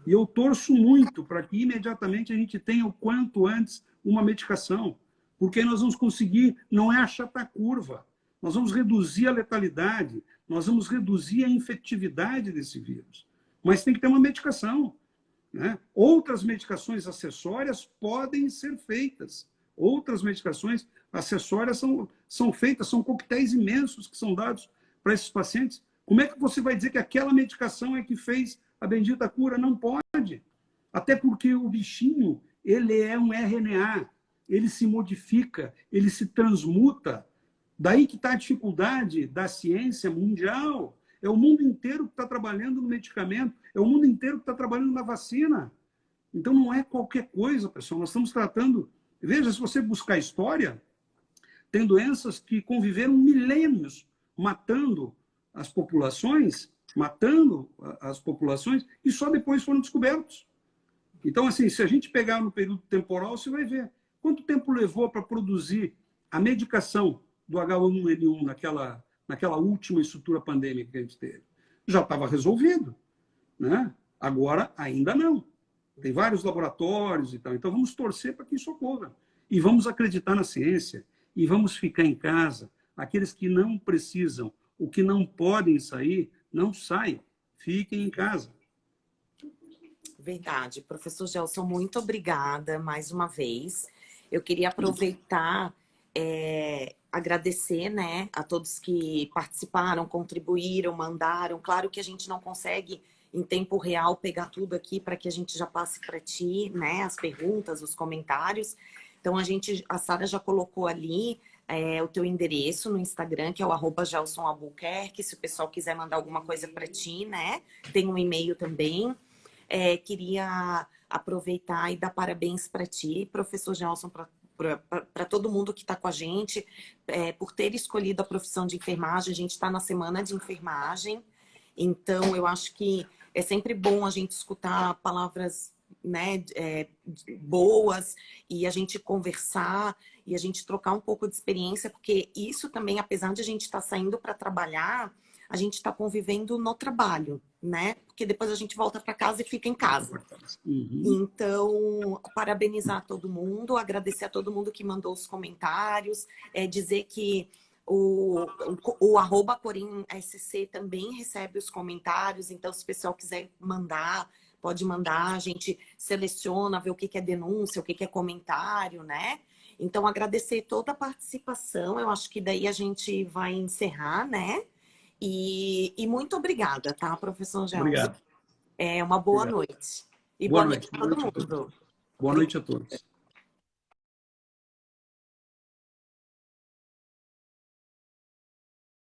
E eu torço muito para que imediatamente a gente tenha o quanto antes uma medicação, porque nós vamos conseguir, não é achatar a curva, nós vamos reduzir a letalidade, nós vamos reduzir a infectividade desse vírus. Mas tem que ter uma medicação, né? Outras medicações acessórias podem ser feitas. Outras medicações acessórias são feitas, são coquetéis imensos que são dados para esses pacientes. Como é que você vai dizer que aquela medicação é que fez a bendita cura? Não pode. Até porque o bichinho, ele é um RNA, ele se modifica, ele se transmuta. Daí que está a dificuldade da ciência mundial. É o mundo inteiro que está trabalhando no medicamento, é o mundo inteiro que está trabalhando na vacina. Então não é qualquer coisa, pessoal. Nós estamos tratando... Veja, se você buscar história, tem doenças que conviveram milênios matando as populações, e só depois foram descobertos. Então, assim, se a gente pegar no período temporal, você vai ver quanto tempo levou para produzir a medicação do H1N1 naquela última estrutura pandêmica que a gente teve. Já estava resolvido, né? Agora, ainda não. Tem vários laboratórios e tal. Então, vamos torcer para que isso ocorra. E vamos acreditar na ciência. E vamos ficar em casa. Aqueles que não precisam, o que não podem sair, não saiam. Fiquem em casa. Verdade. Professor Gelson, muito obrigada mais uma vez. Eu queria aproveitar, agradecer, né, a todos que participaram, contribuíram, mandaram. Claro que a gente não consegue, em tempo real, pegar tudo aqui para que a gente já passe para ti, né, as perguntas, os comentários. Então, a Sara já colocou ali o teu endereço no Instagram, que é o @GelsonAlbuquerque, se o pessoal quiser mandar alguma coisa para ti, né? Tem um e-mail também. Queria aproveitar e dar parabéns para ti, professor Gelson, para todo mundo que está com a gente, por ter escolhido a profissão de enfermagem. A gente está na semana de enfermagem, então eu acho que é sempre bom a gente escutar palavras, né, boas, e a gente conversar e a gente trocar um pouco de experiência, porque isso também, apesar de a gente estar saindo para trabalhar, a gente está convivendo no trabalho, né? Porque depois a gente volta para casa e fica em casa. Uhum. Então, parabenizar todo mundo, agradecer a todo mundo que mandou os comentários, dizer que o @CorimSC também recebe os comentários, então se o pessoal quiser mandar, pode mandar, a gente seleciona, vê o que é denúncia, o que é comentário, né? Então, agradecer toda a participação, eu acho que daí a gente vai encerrar, né? E muito obrigada, tá, professor Gelson? Obrigado. Uma boa Obrigado. noite. E Boa boa noite noite. a todo mundo. Boa noite a todos.